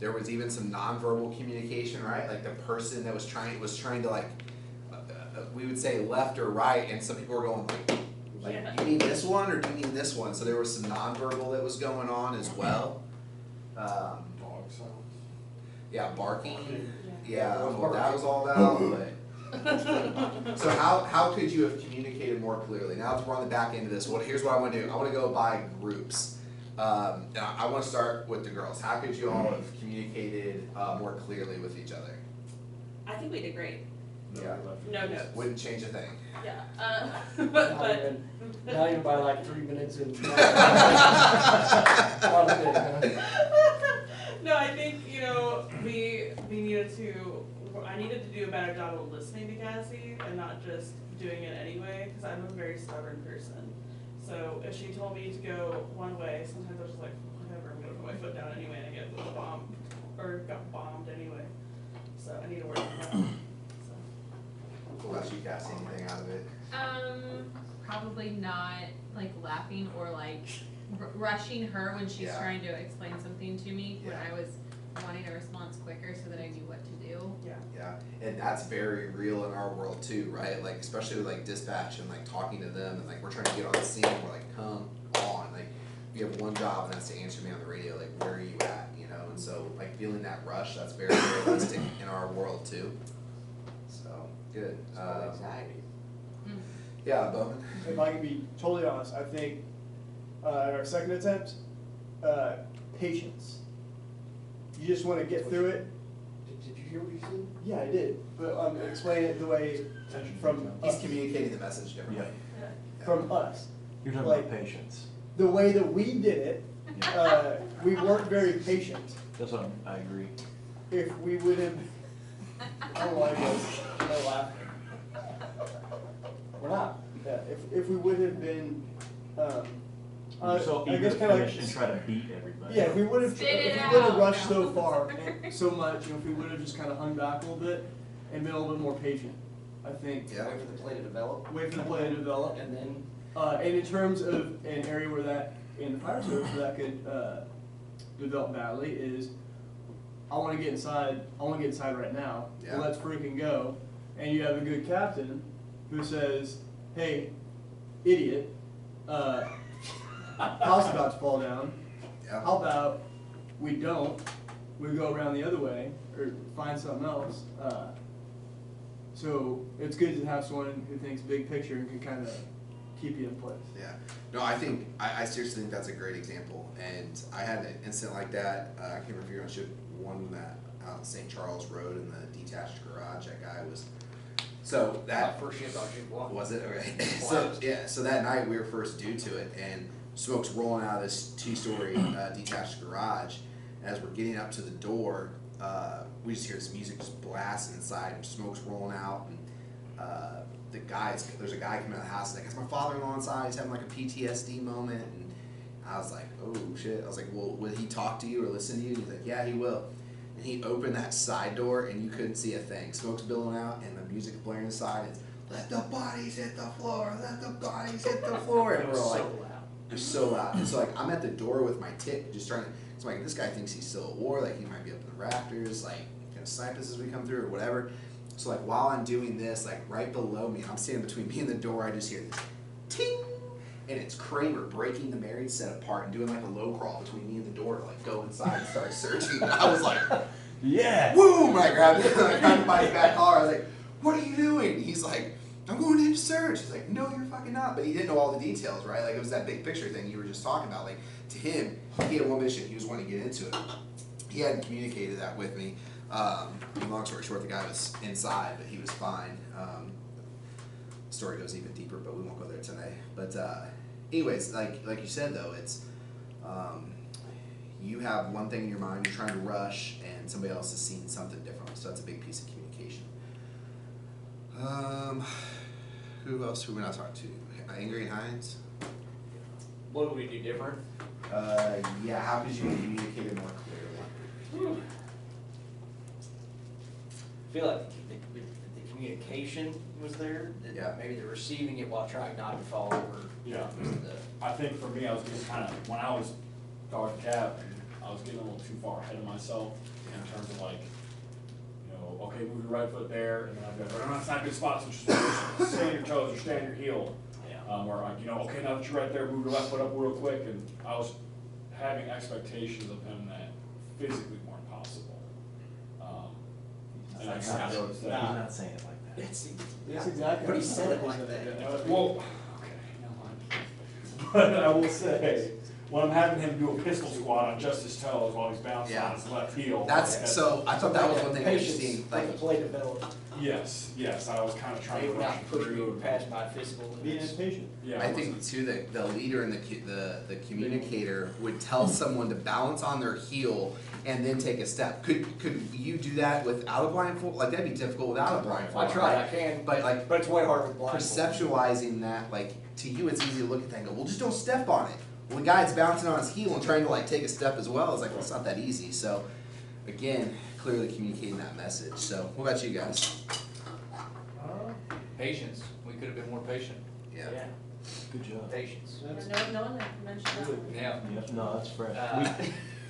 There was even some nonverbal communication, right? Like the person that was trying to like, we would say left or right, and some people were going like, Yeah. you mean this one or do you mean this one? So there was some nonverbal that was going on as well. Dog sounds. Yeah, barking. Yeah, I don't know what that was all about, but. So how could you have communicated more clearly? Now that we're on the back end of this, here's what I want to do. I want to go by groups. And I want to start with the girls. How could you all have communicated more clearly with each other? I think we did great. Yeah. No notes. Wouldn't change a thing. Yeah. Not even by like 3 minutes in. No, I think, you know, we needed to, I needed to do a better job of listening to Cassie and not just doing it anyway, because I'm a very stubborn person. So if she told me to go one way, sometimes I was just like, whatever, I'm gonna put my foot down anyway, and I get bombed, or got bombed anyway. So I need to work on that. So. What about you, Cassie? Anything out of it? Probably not like laughing or like rushing her when she's Yeah. trying to explain something to me when Yeah. I was wanting a response quicker so that I knew what to do. Yeah. Yeah, and that's very real in our world too, right? Like especially with like dispatch and like talking to them, and like we're trying to get on the scene. We're like, come on, like you have one job, and that's to answer me on the radio. Like, where are you at? You know, and so like feeling that rush, that's very realistic in our world too. So good. Anxiety. Yeah, Bowman. If I can be totally honest, I think our second attempt, patience. You just want to get through it. Did you hear what you said? Yeah, I did, but explain it the way from He's us. communicating the message differently. From us. You're talking Like- about patience. The way that we did it, we weren't very patient. That's what I agree. If we would have, I don't like this, no laughing. We're not. Yeah, if we would have been, You're so I eager guess to kind of finish like. and try to beat everybody. Yeah, if we would have, Spit it out. rushed so far, and so much, if we would have just kind of hung back a little bit and been a little bit more patient, I think. Yeah. Wait for the play to develop. Wait for the play to develop. And then. And in terms of an area where that, in the fire service, where that could develop badly is, I want to get inside right now. Yeah. Let's freaking go. And you have a good captain who says, hey, idiot, house about to fall down. Yeah. How about we don't, we go around the other way, or find something else. So it's good to have someone who thinks big picture and can kind of keep you in place. Yeah. No, I think, I seriously think that's a great example. And I had an incident like that. I can't remember if you're on ship one that out on St. Charles Road in the detached garage. That guy was, so that. First shift on shift one. Was it? Okay. So, yeah, so that night we were first due to it, and smoke's rolling out of this two-story detached garage. As we're getting up to the door, we just hear this music just blasting inside, and smoke's rolling out, and there's a guy coming out of the house, like, it's my father-in-law inside, he's having like a PTSD moment, and I was like, oh shit. I was like, well, will he talk to you or listen to you? And he's like, yeah, he will. And he opened that side door, and you couldn't see a thing. Smoke's billowing out, and the music blaring inside, it's, let the bodies hit the floor, let the bodies hit the floor. And we're all like, it was so loud. And so like, I'm at the door with my tick, just trying to, it's like, this guy thinks he's still at war, like he might be up in the rafters, like, gonna snipe us as we come through or whatever. So like, while I'm doing this, like right below me, I'm standing between me and the door, I just hear this ting, and it's Kramer breaking the married set apart and doing like a low crawl between me and the door to like go inside and start searching. And I was like, Yeah. boom! I grabbed him by his back collar. I was like, what are you doing? He's like, I'm going in to search. He's like, no, you're fucking not. But he didn't know all the details, right? Like, it was that big picture thing you were just talking about. Like, to him, he had one mission. He was wanting to get into it. He hadn't communicated that with me. Long story short, the guy was inside, but he was fine. The story goes even deeper, but we won't go there tonight. But anyways, like you said, though, it's you have one thing in your mind, you're trying to rush, and somebody else has seen something different. So that's a big piece of communication. Who else who we not talking to? Ingrid Hines? What would we do different? Yeah, how could you communicate it more clearly? I feel like the communication was there. That Yeah. Maybe the receiving it while trying not to fall over. Yeah. The, I think for me, I was getting kind of, when I was dog cab, I was getting a little too far ahead of myself in terms of like, you know, okay, move your right foot there, and then I'd go, no, that's not a good spot, so just stay on your toes or stay on your heel. yeah. Where like, you know, okay, now that you're right there, move your left foot up real quick, and I was having expectations of him that physically weren't possible. And I kind of noticed He's that. not saying it like that. That's exactly. But he said it like that. Well, okay, never mind. But I will say, when I'm having him do a pistol squat on just his toes while he's bouncing Yeah. on his left heel. That's so. I thought that was one thing interesting. Like Like, the play developed. Yes, I was kind of trying They to would rush not push me through. past my physical Being limits. impatient. Yeah, I I think wasn't- too that the leader and the communicator would tell someone to balance on their heel and then take a step. Could you do that without a blindfold? Like, that'd be difficult without a blindfold. I tried, I right? can, But like, but it's way harder with blindfold. perceptualizing that, like, to you it's easy to look at that and go, well, just don't step on it. Well, the guy's bouncing on his heel and trying to like take a step as well. It's like, well, it's not that easy. So again, clearly communicating that message. So what about you guys? Patience, we could have been more patient. Yeah. Good job. Patience. No one mentioned that one. Yeah. Yeah, no, that's fresh.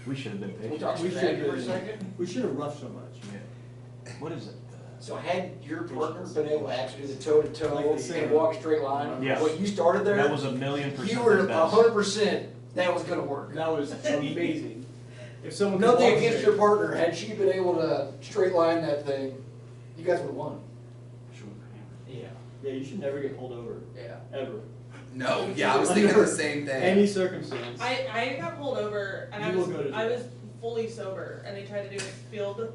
We should have been We'll patient. talk We strategy should for a have- second. We should have rushed so much. Yeah. What is it? So had your partner been able to actually do the toe to toe Like they say. and walk a straight line, Yeah. what you started there, That was 1,000,000% you were the best. 100% that was gonna work. That was amazing. If someone could Nothing walk against straight- your partner, had she been able to straight line that thing, you guys would've won. Yeah. Yeah, you should never get pulled over, Yeah. ever. No, yeah, I was thinking the same thing. Any circumstance. I got pulled over and You will go to I jail. was fully sober and they tried to do a field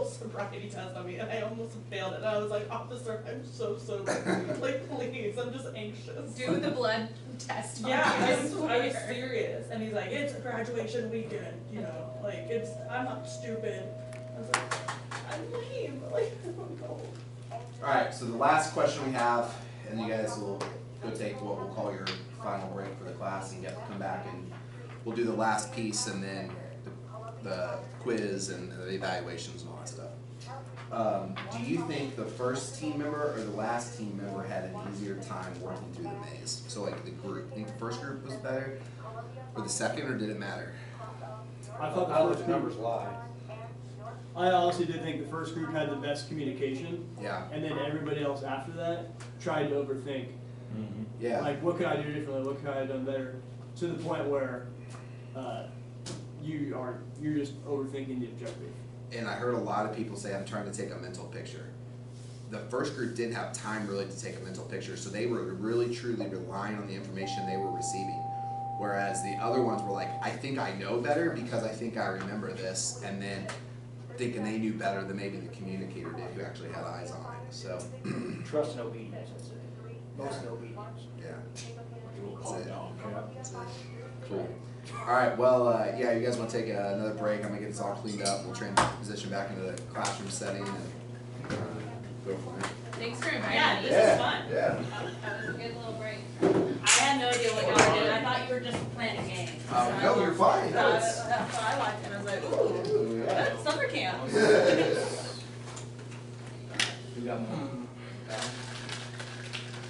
sobriety test on me and I almost failed it. And I was like, officer, I'm so sober. Like, please, I'm just anxious. Do the blood test. on Yeah, me, I was swear. serious. And he's like, it's graduation weekend, you know, like I'm not stupid. I was like, I'm lame, like, I don't know. Alright, so the last question we have, and you guys will go take what we'll call your final break for the class and come back and we'll do the last piece and then the quiz and the evaluations and all that stuff. Do you think the first team member or the last team member had an easier time working through the maze? So like the group, think the first group was better or the second, or did it matter? I thought I'll the let first the group, numbers lie. I honestly did think the first group had the best communication, Yeah, and then everybody else after that tried to overthink. Mm-hmm. yeah. Like, what could I do differently? What could I have done better? To the point where you're just overthinking the objective. And I heard a lot of people say, I'm trying to take a mental picture. The first group didn't have time really to take a mental picture, so they were really truly relying on the information they were receiving. Whereas the other ones were like, I think I know better because I think I remember this, and then thinking they knew better than maybe the communicator did who actually had eyes on it. So, Trust and obedience, I'd say. Mostly obedience. yeah. We'll That's calm it. down, okay? That's it. Cool. All right. Well, yeah. You guys want to take another break? I'm gonna get this all cleaned up. We'll transition back into the classroom setting and go from there. Thanks for inviting Yeah, me. this is fun. Yeah. That was a good little break. I had no idea what y'all were doing. I thought you were just playing a game. No, you're fine. No, That's it's- what I liked, and I was like, ooh, that's summer camp. We got more.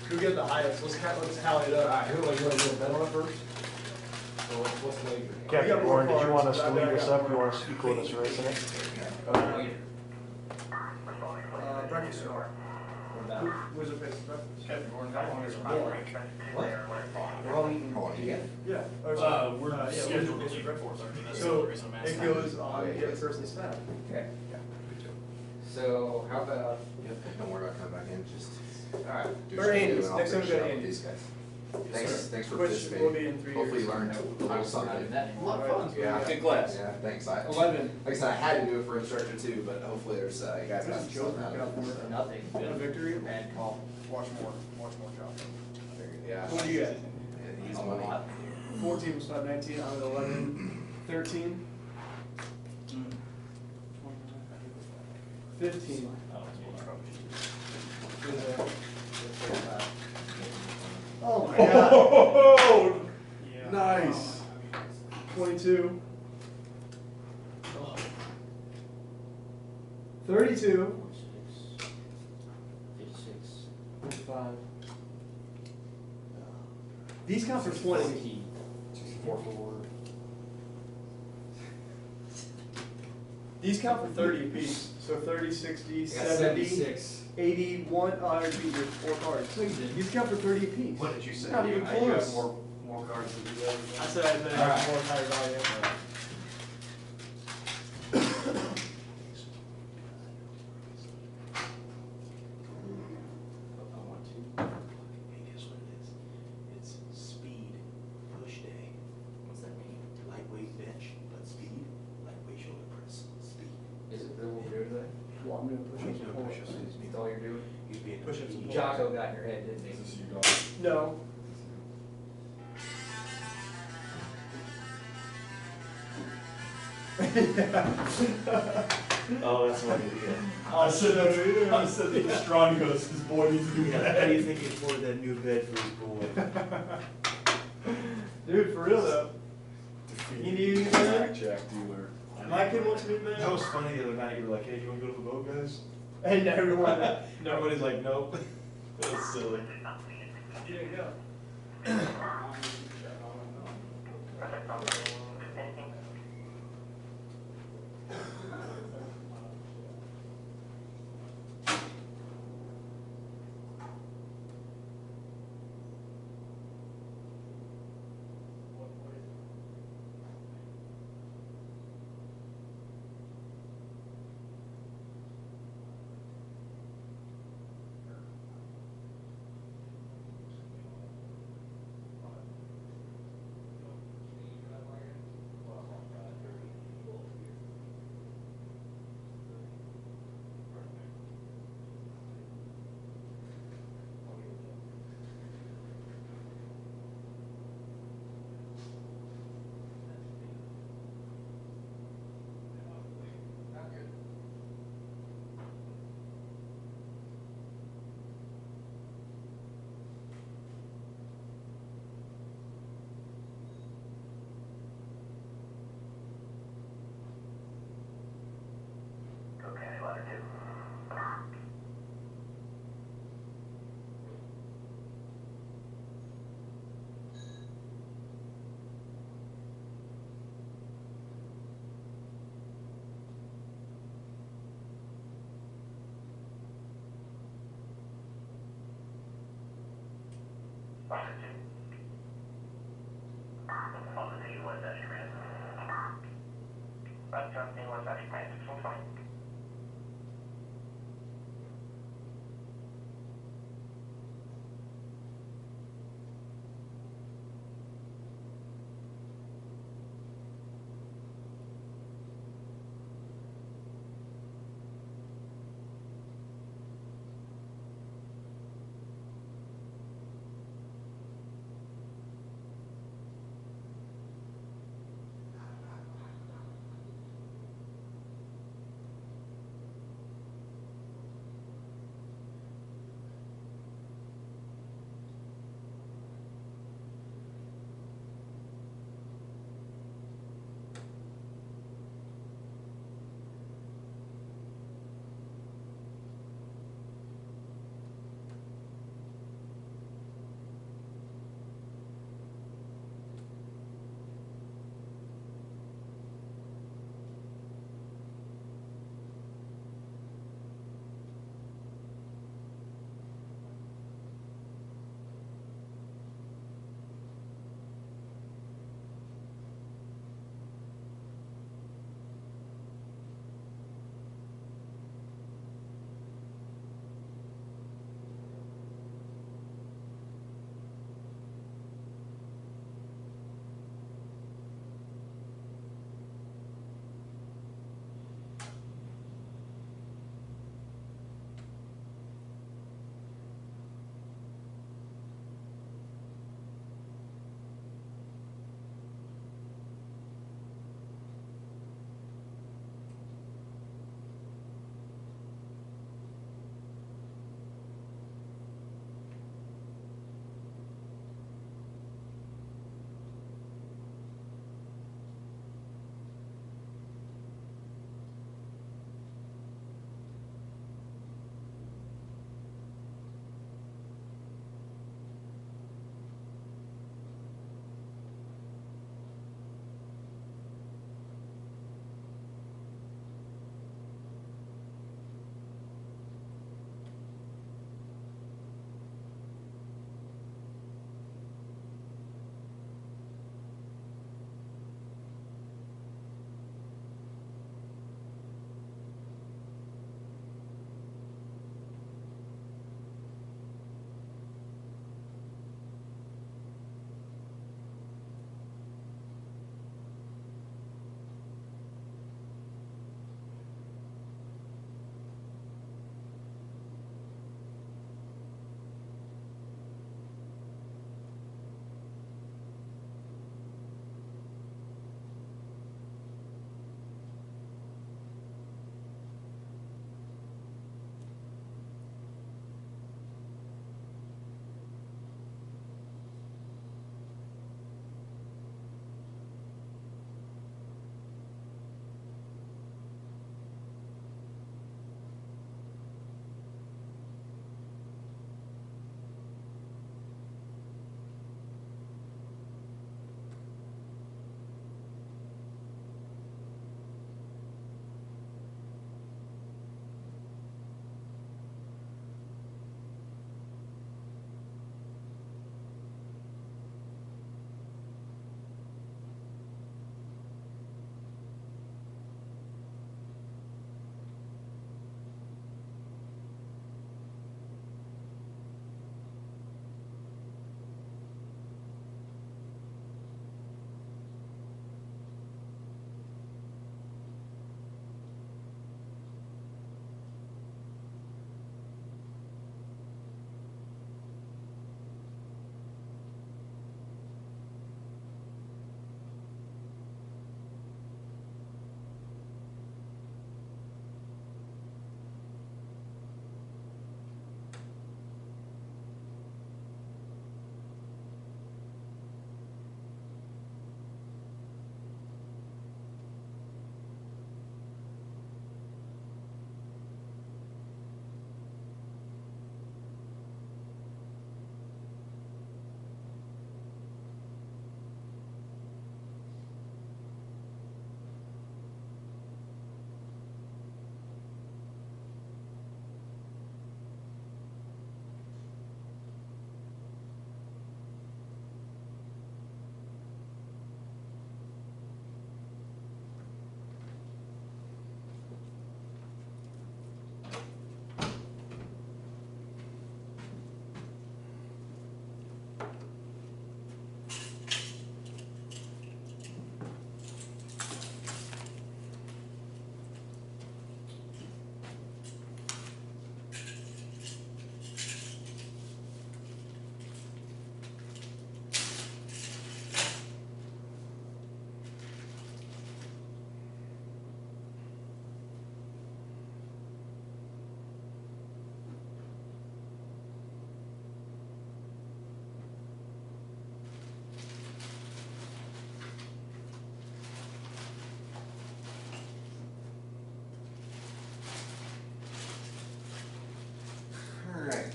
Who get the highest? Let's tally it up. Alright, who, like, you wanna do a medal first? Or what's the leader? Captain Warren, did you want us to lead this this up, or you want us to equal this race in it? Breakfast hour. Who's it facing breakfast? Captain Gordon, how long is our break? What? We're all eating Hold on, together? Yeah. Oh, sorry. We're yeah, scheduled who's to it leave at facing 4:30. That's the So only reason I'm it asking. goes on the other person's snap. Okay. So how about, Don't worry about coming back in. Just alright, do Or what you do, Andy's. and I'll Next time finish we it got up with Andy's. these guys. Thanks for Which participating. will be in 3 years. Hopefully you learned a little not something. doing that anymore. A lot of fun. Yeah. Good class. Yeah, thanks. 11. Like I said, I had to do it for instructor too, but hopefully there's you guys got This is Joe something out working out of for it. it. Nothing. Been a victory. Bad call. Watch more Josh. Yeah. What do you get? Yeah, he's A money. lot. 14 was 19, I'm at 11. 13. 15. Oh my god. Oh, Nice. 22. 32. 55. These count for 20. 64 forward. These count for 30 apiece. So 30, 60, I got 70, 76. 81. Oh, I beat your 4 cards. These count for 30 apiece. what did you say? Not even I got close. more cards than you guys. I said I All right. have more higher value. Hey, guess what it is? It's speed push day. What's that mean? Lightweight bench, but speed, lightweight shoulder press, speed. Is it really what we're doing today? Well, I'm doing push-ups and Push-ups. pull-ups. That's all you're doing? He's being. Push-ups and pull-ups. Jocko got in your head, didn't he? Is this you guys? No. Oh, that's what it is. I said that the Strongos, this boy needs to do How do that. you think he afforded that new bed for his boy? Dude, for real though. You need anything? Blackjack dealer. My kid wants me to That was funny the other night, you were like, hey, do you wanna go to the boat, guys? And everyone. Everybody's like, nope. That was silly. There you go.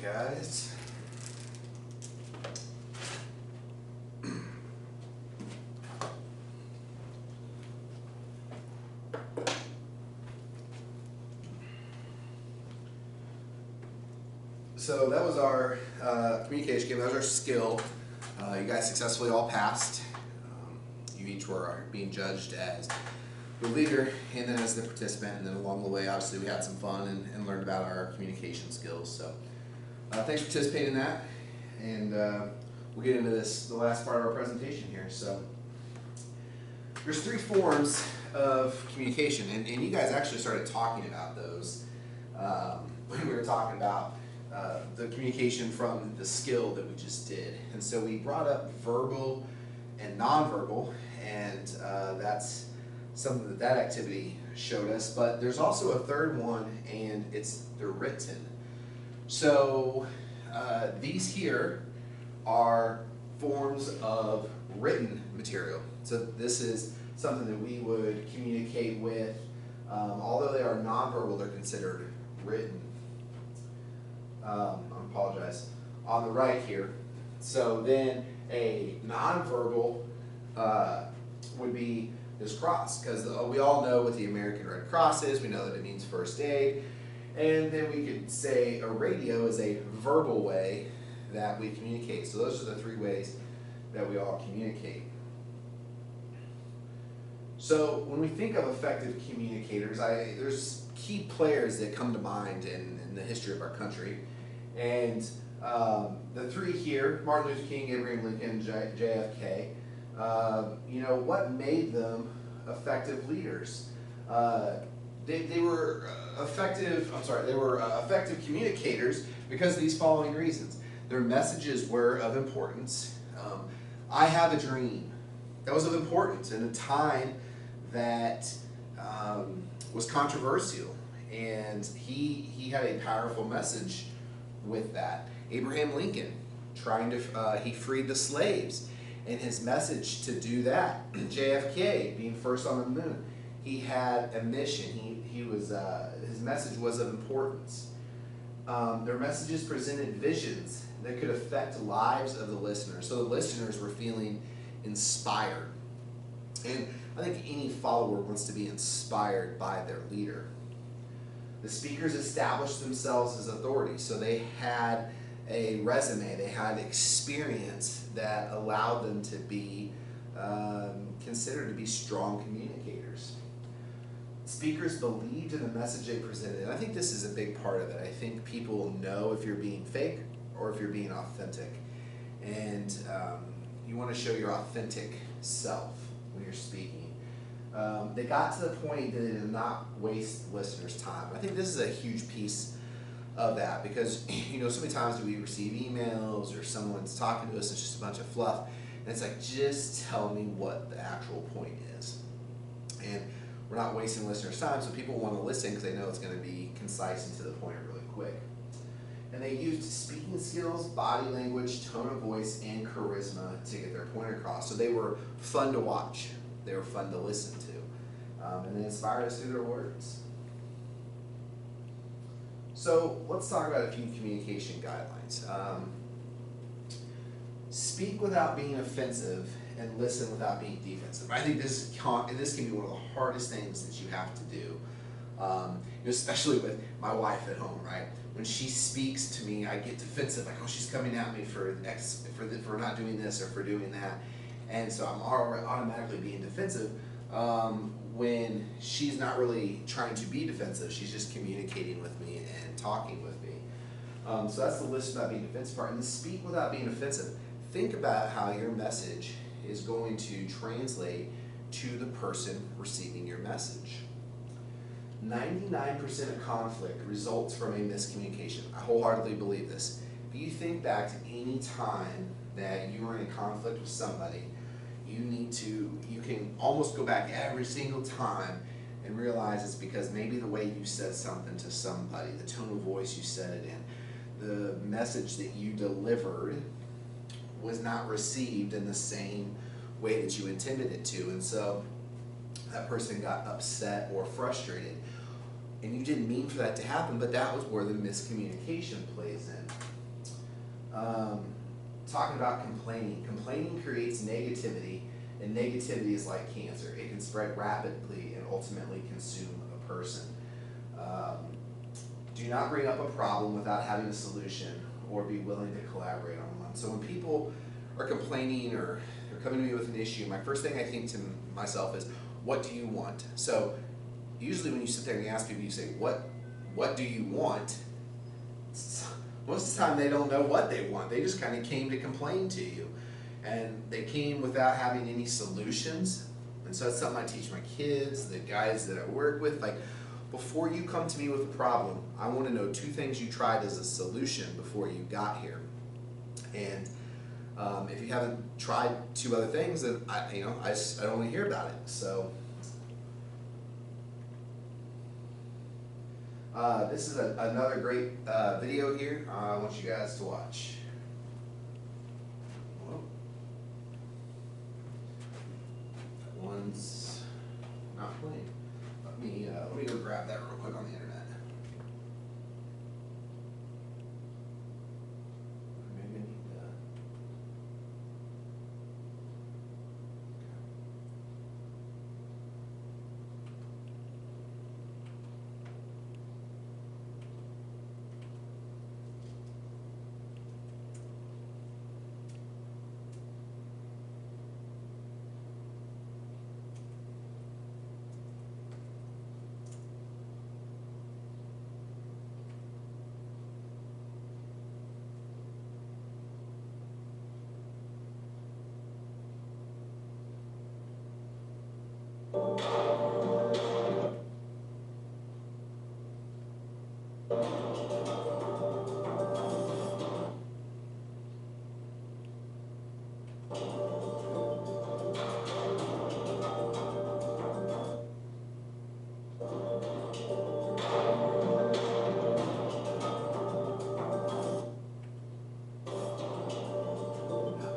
guys. So that was our communication game. That was our skill. You guys successfully all passed. You each were being judged as the leader and then as the participant. And then along the way, obviously, we had some fun and learned about our communication skills. So thanks for participating in that. And we'll get into the last part of our presentation here. So there's 3 forms of communication. And you guys actually started talking about those when we were talking about the communication from the skill that we just did. And so we brought up verbal and nonverbal, and that's something that activity showed us. But there's also a third one, and it's the written. So these here are forms of written material. So this is something that we would communicate with. Although they are nonverbal, they're considered written. I apologize. On the right here. So then a nonverbal would be this cross, because we all know what the American Red Cross is. We know that it means first aid. And then we could say a radio is a verbal way that we communicate. So those are the 3 ways that we all communicate. So when we think of effective communicators, there's key players that come to mind in the history of our country. And the 3 here, Martin Luther King, Abraham Lincoln, JFK, what made them effective leaders? They were effective communicators because of these following reasons. Their messages were of importance. I have a dream. That was of importance in a time that was controversial, and he had a powerful message with that. Abraham Lincoln, he freed the slaves, and his message to do that. JFK, being first on the moon, he had a mission. His message was of importance. Their messages presented visions that could affect lives of the listeners. So the listeners were feeling inspired. And I think any follower wants to be inspired by their leader. The speakers established themselves as authorities, so they had a resume, they had experience that allowed them to be considered to be strong communicators. Speakers believed in the message they presented, and I think this is a big part of it. I think people know if you're being fake or if you're being authentic, and you want to show your authentic self when you're speaking. They got to the point that they did not waste listeners' time. I think this is a huge piece of that, because so many times do we receive emails or someone's talking to us, it's just a bunch of fluff, and it's like, just tell me what the actual point is. And we're not wasting listeners' time, so people want to listen because they know it's going to be concise and to the point really quick. And they used speaking skills, body language, tone of voice, and charisma to get their point across. So they were fun to watch. They were fun to listen to. And they inspired us through their words. So let's talk about a few communication guidelines. Speak without being offensive and listen without being defensive. I think this can be one of the hardest things that you have to do, especially with my wife at home, right? When she speaks to me, I get defensive, like, oh, she's coming at me for not doing this or for doing that. And so I'm automatically being defensive when she's not really trying to be defensive. She's just communicating with me and talking with me. So that's the listen without being defensive part. And the speak without being offensive. Think about how your message is going to translate to the person receiving your message. 99% of conflict results from a miscommunication. I wholeheartedly believe this. If you think back to any time that you were in conflict with somebody, you can almost go back every single time and realize it's because maybe the way you said something to somebody, the tone of voice you said it in, the message that you delivered was not received in the same way that you intended it to, and so that person got upset or frustrated. and you didn't mean for that to happen, but that was where the miscommunication plays in. Talking about complaining. Complaining creates negativity, and negativity is like cancer. It can spread rapidly and ultimately consume a person. Do not bring up a problem without having a solution or be willing to collaborate on one. So when people are complaining or they're coming to me with an issue, my first thing I think to myself is, what do you want? So usually when you sit there and you ask people, you say, what do you want? Most of the time they don't know what they want. They just kind of came to complain to you. And they came without having any solutions. And so that's something I teach my kids, the guys that I work with. Like, before you come to me with a problem, I want to know 2 things you tried as a solution before you got here. And if you haven't tried 2 other things, then I don't want to hear about it. So this is another great video here I want you guys to watch. Whoa. That one's not playing. Let me go grab that real quick on the internet. Maybe I need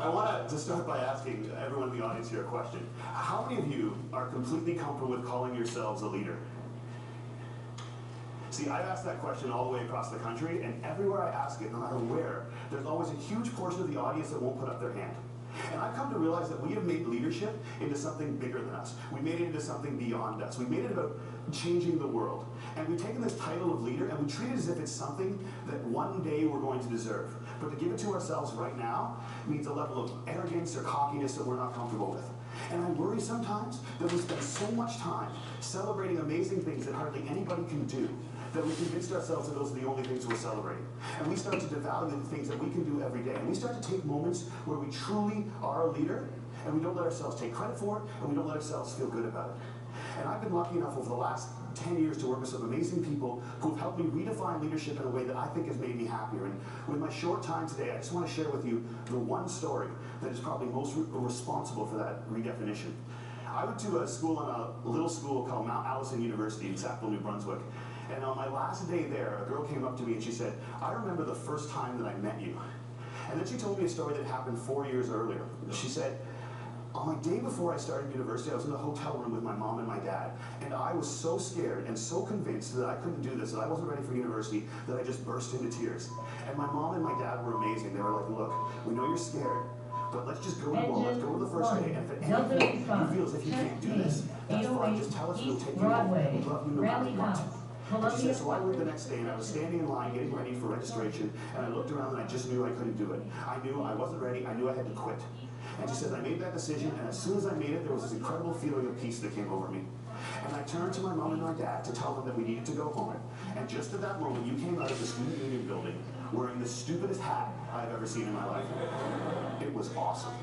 I want to start by asking everyone in the audience here a question. How many of you are completely comfortable with calling yourselves a leader? See, I've asked that question all the way across the country, and everywhere I ask it, no matter where, there's always a huge portion of the audience that won't put up their hand. And I've come to realize that we have made leadership into something bigger than us. We made it into something beyond us. We made it about changing the world. And we've taken this title of leader and we treat it as if it's something that one day we're going to deserve. But to give it to ourselves right now means a level of arrogance or cockiness that we're not comfortable with. And I worry sometimes that we spend so much time celebrating amazing things that hardly anybody can do, that we convinced ourselves that those are the only things we're celebrating. And we start to devalue the things that we can do every day. And we start to take moments where we truly are a leader, and we don't let ourselves take credit for it, and we don't let ourselves feel good about it. And I've been lucky enough over the last 10 years to work with some amazing people who have helped me redefine leadership in a way that I think has made me happier. And with my short time today, I just want to share with you the one story that is probably most responsible for that redefinition. I went to a school in a little school called Mount Allison University in Sackville, New Brunswick. And on my last day there, a girl came up to me and she said, "I remember the first time that I met you." And then she told me a story that happened 4 years earlier. She said, "On my day before I started university, I was in the hotel room with my mom and my dad, and I was so scared and so convinced that I couldn't do this, that I wasn't ready for university, that I just burst into tears. And my mom and my dad were amazing. They were like, 'Look, we know you're scared, but let's just go to one. Let's go to the first day. And if at any point you feel as if you can't do this, that's fine. Just tell us, we'll take you home. We'd love you no matter what.'" And she said, so I went the next day and I was standing in line getting ready for registration, and I looked around and I just knew I couldn't do it. I knew I wasn't ready. I knew I had to quit. And she said, I made that decision, and as soon as I made it, there was this incredible feeling of peace that came over me. And I turned to my mom and my dad to tell them that we needed to go home. And just at that moment, you came out of the student union building wearing the stupidest hat I've ever seen in my life. It was awesome.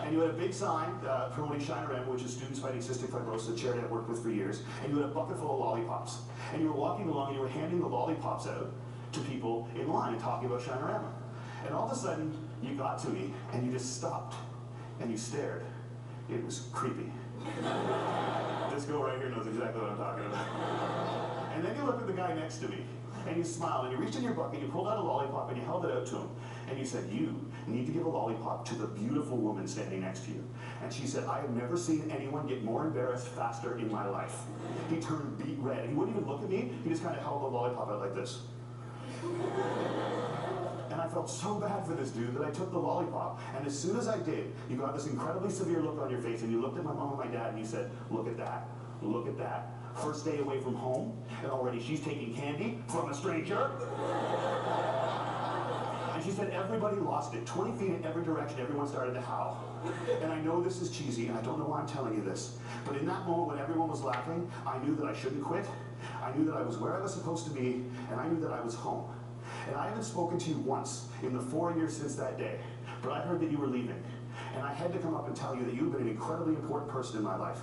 And you had a big sign promoting Shine RM, which is Students Fighting Cystic Fibrosis, a charity I've worked with for years. And you had a bucket full of lollipops. And you were walking along and you were handing the lollipops out to people in line and talking about Shine RM. And all of a sudden, you got to me and you just stopped and you stared. It was creepy. This girl right here knows exactly what I'm talking about. And then you look at the guy next to me and you smiled, and you reached in your bucket, you pulled out a lollipop, and you held it out to him, and you said, you need to give a lollipop to the beautiful woman standing next to you. And she said, I have never seen anyone get more embarrassed faster in my life. He turned beet red. He wouldn't even look at me. He just kind of held the lollipop out like this. And I felt so bad for this dude that I took the lollipop. And as soon as I did, you got this incredibly severe look on your face, and you looked at my mom and my dad, and you said, look at that. Look at that. First day away from home, and already she's taking candy from a stranger. And she said everybody lost it. 20 feet in every direction, everyone started to howl. And I know this is cheesy, and I don't know why I'm telling you this, but in that moment when everyone was laughing, I knew that I shouldn't quit. I knew that I was where I was supposed to be, and I knew that I was home. And I haven't spoken to you once in the 4 years since that day, but I heard that you were leaving. And I had to come up and tell you that you've been an incredibly important person in my life,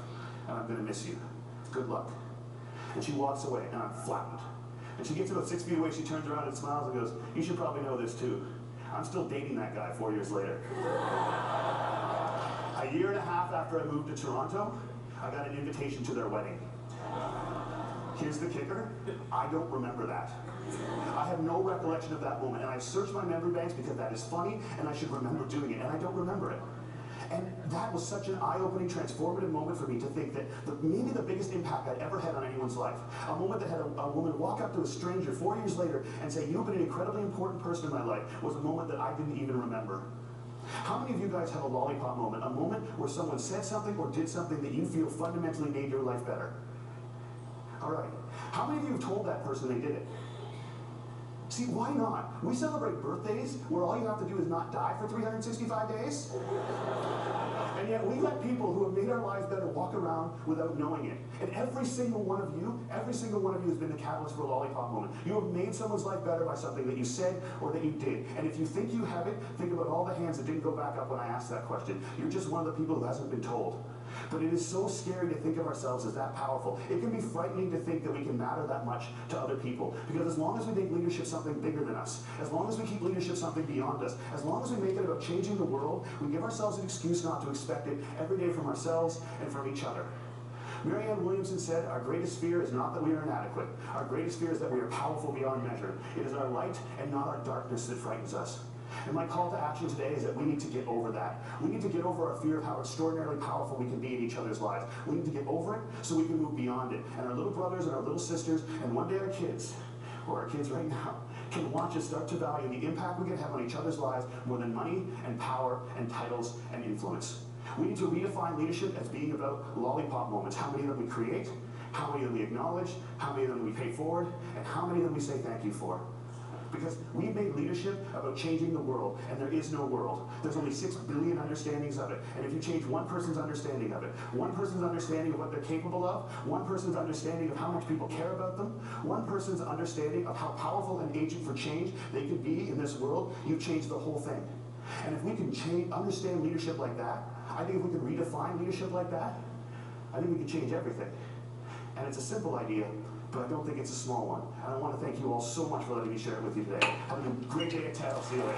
and I'm gonna miss you. Good luck. And she walks away, and I'm flattened. And she gets about 6 feet away, she turns around and smiles and goes, you should probably know this too. I'm still dating that guy 4 years later. A year and a half after I moved to Toronto, I got an invitation to their wedding. Here's the kicker, I don't remember that. I have no recollection of that moment, and I've searched my memory banks because that is funny, and I should remember doing it, and I don't remember it. And that was such an eye-opening, transformative moment for me to think that maybe the biggest impact I'd ever had on anyone's life, a moment that had a woman walk up to a stranger 4 years later and say, you've been an incredibly important person in my life, was a moment that I didn't even remember. How many of you guys have a lollipop moment, a moment where someone said something or did something that you feel fundamentally made your life better? All right. How many of you have told that person they did it? See, why not? We celebrate birthdays where all you have to do is not die for 365 days. And yet we let people who have made our lives better walk around without knowing it. And every single one of you has been the catalyst for a lollipop moment. You have made someone's life better by something that you said or that you did. And if you think you have it, think about all the hands that didn't go back up when I asked that question. You're just one of the people who hasn't been told. But it is so scary to think of ourselves as that powerful. It can be frightening to think that we can matter that much to other people. Because as long as we make leadership something bigger than us, as long as we keep leadership something beyond us, as long as we make it about changing the world, we give ourselves an excuse not to expect it every day from ourselves and from each other. Marianne Williamson said, our greatest fear is not that we are inadequate. Our greatest fear is that we are powerful beyond measure. It is our light and not our darkness that frightens us. And my call to action today is that we need to get over that. We need to get over our fear of how extraordinarily powerful we can be in each other's lives. We need to get over it so we can move beyond it. And our little brothers and our little sisters, and one day our kids, or our kids right now, can watch us start to value the impact we can have on each other's lives more than money and power and titles and influence. We need to redefine leadership as being about lollipop moments. How many of them we create, how many of them we acknowledge, how many of them we pay forward, and how many of them we say thank you for. Because we've made leadership about changing the world, and there is no world. There's only 6 billion understandings of it. And if you change one person's understanding of it, one person's understanding of what they're capable of, one person's understanding of how much people care about them, one person's understanding of how powerful an agent for change they could be in this world, you've changed the whole thing. And if we can understand leadership like that, I think if we can redefine leadership like that, I think we can change everything. And it's a simple idea, but I don't think it's a small one. And I want to thank you all so much for letting me share it with you today. Have a great day at TED. I'll see you later.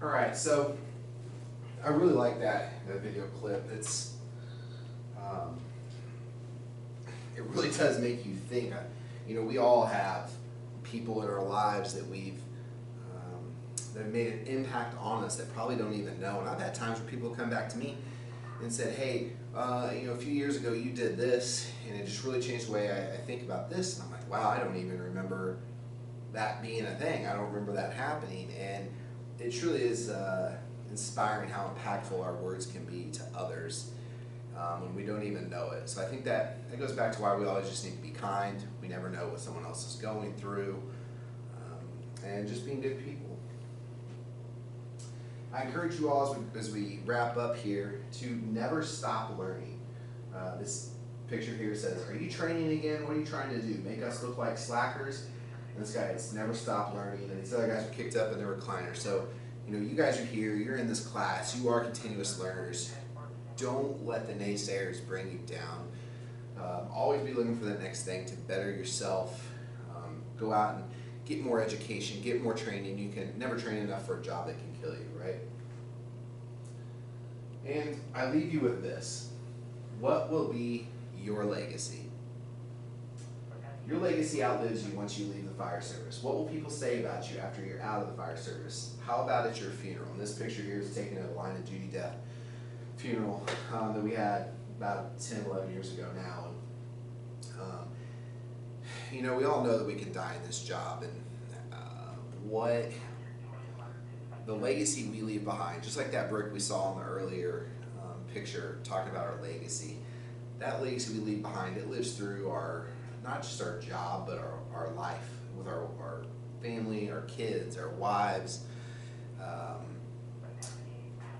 All right, so I really like that video clip. It's it really does make you think. You know, we all have people in our lives that that have made an impact on us that probably don't even know. And I've had times where people come back to me and said, hey, you know, a few years ago you did this, and it just really changed the way I think about this. And I'm like, wow, I don't even remember that being a thing. I don't remember that happening. And it truly is inspiring how impactful our words can be to others when we don't even know it. So I think that goes back to why we always just need to be kind. We never know what someone else is going through, and just being good people. I encourage you all as we wrap up here to never stop learning. This picture here says, are you training again? What are you trying to do? Make us look like slackers? And this guy has never stopped learning, and these other guys are kicked up in their recliner. So you know, you guys are here, you're in this class, you are continuous learners. Don't let the naysayers bring you down. Always be looking for the next thing to better yourself. Go out and get more education, get more training. You can never train enough for a job that can kill you, right? And I leave you with this. What will be your legacy? Your legacy outlives you once you leave the fire service. What will people say about you after you're out of the fire service? How about at your funeral? And this picture here is taken at a line of duty death funeral that we had about 10, 11 years ago now. And, you know, we all know that we can die in this job, and what the legacy we leave behind, just like that brick we saw in the earlier picture talking about our legacy, that legacy we leave behind, it lives through our, not just our job, but our life with our family, our kids, our wives.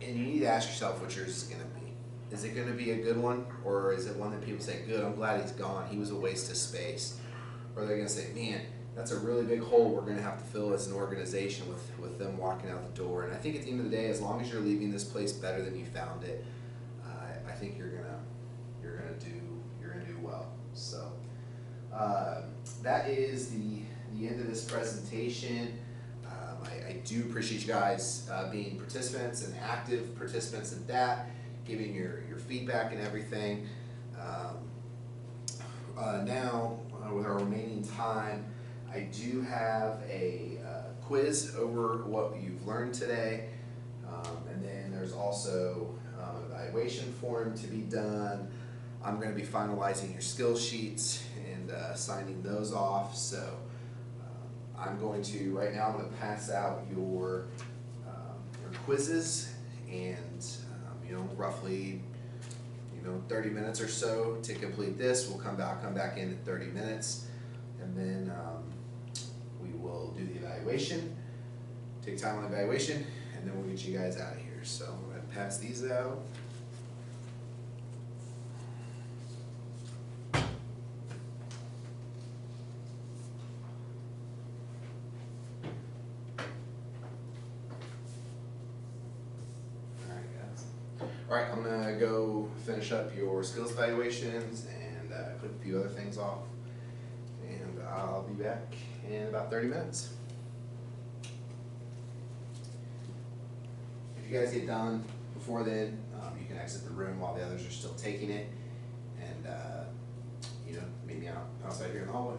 And you need to ask yourself what yours is going to be. Is it going to be a good one, or is it one that people say, good, I'm glad he's gone, he was a waste of space? Or they're going to say, man, that's a really big hole we're going to have to fill as an organization with them walking out the door. And I think at the end of the day, as long as you're leaving this place better than you found it, I think you're gonna do well. So that is the end of this presentation. I do appreciate you guys being participants and active participants in that, giving your feedback and everything. Now, with our remaining time, I do have a quiz over what you've learned today, and then there's also an evaluation form to be done. I'm going to be finalizing your skill sheets and signing those off. So I'm going to, right now, I'm going to pass out your quizzes, and you know, roughly 30 minutes or so to complete this. We'll come back in 30 minutes, and then we will do the evaluation, take time on the evaluation, and then we'll get you guys out of here. So I'm going to pass these out. Alright, I'm going to go finish up your skills evaluations and click a few other things off, and I'll be back in about 30 minutes. If you guys get done before then, you can exit the room while the others are still taking it, and meet me outside here in the hallway.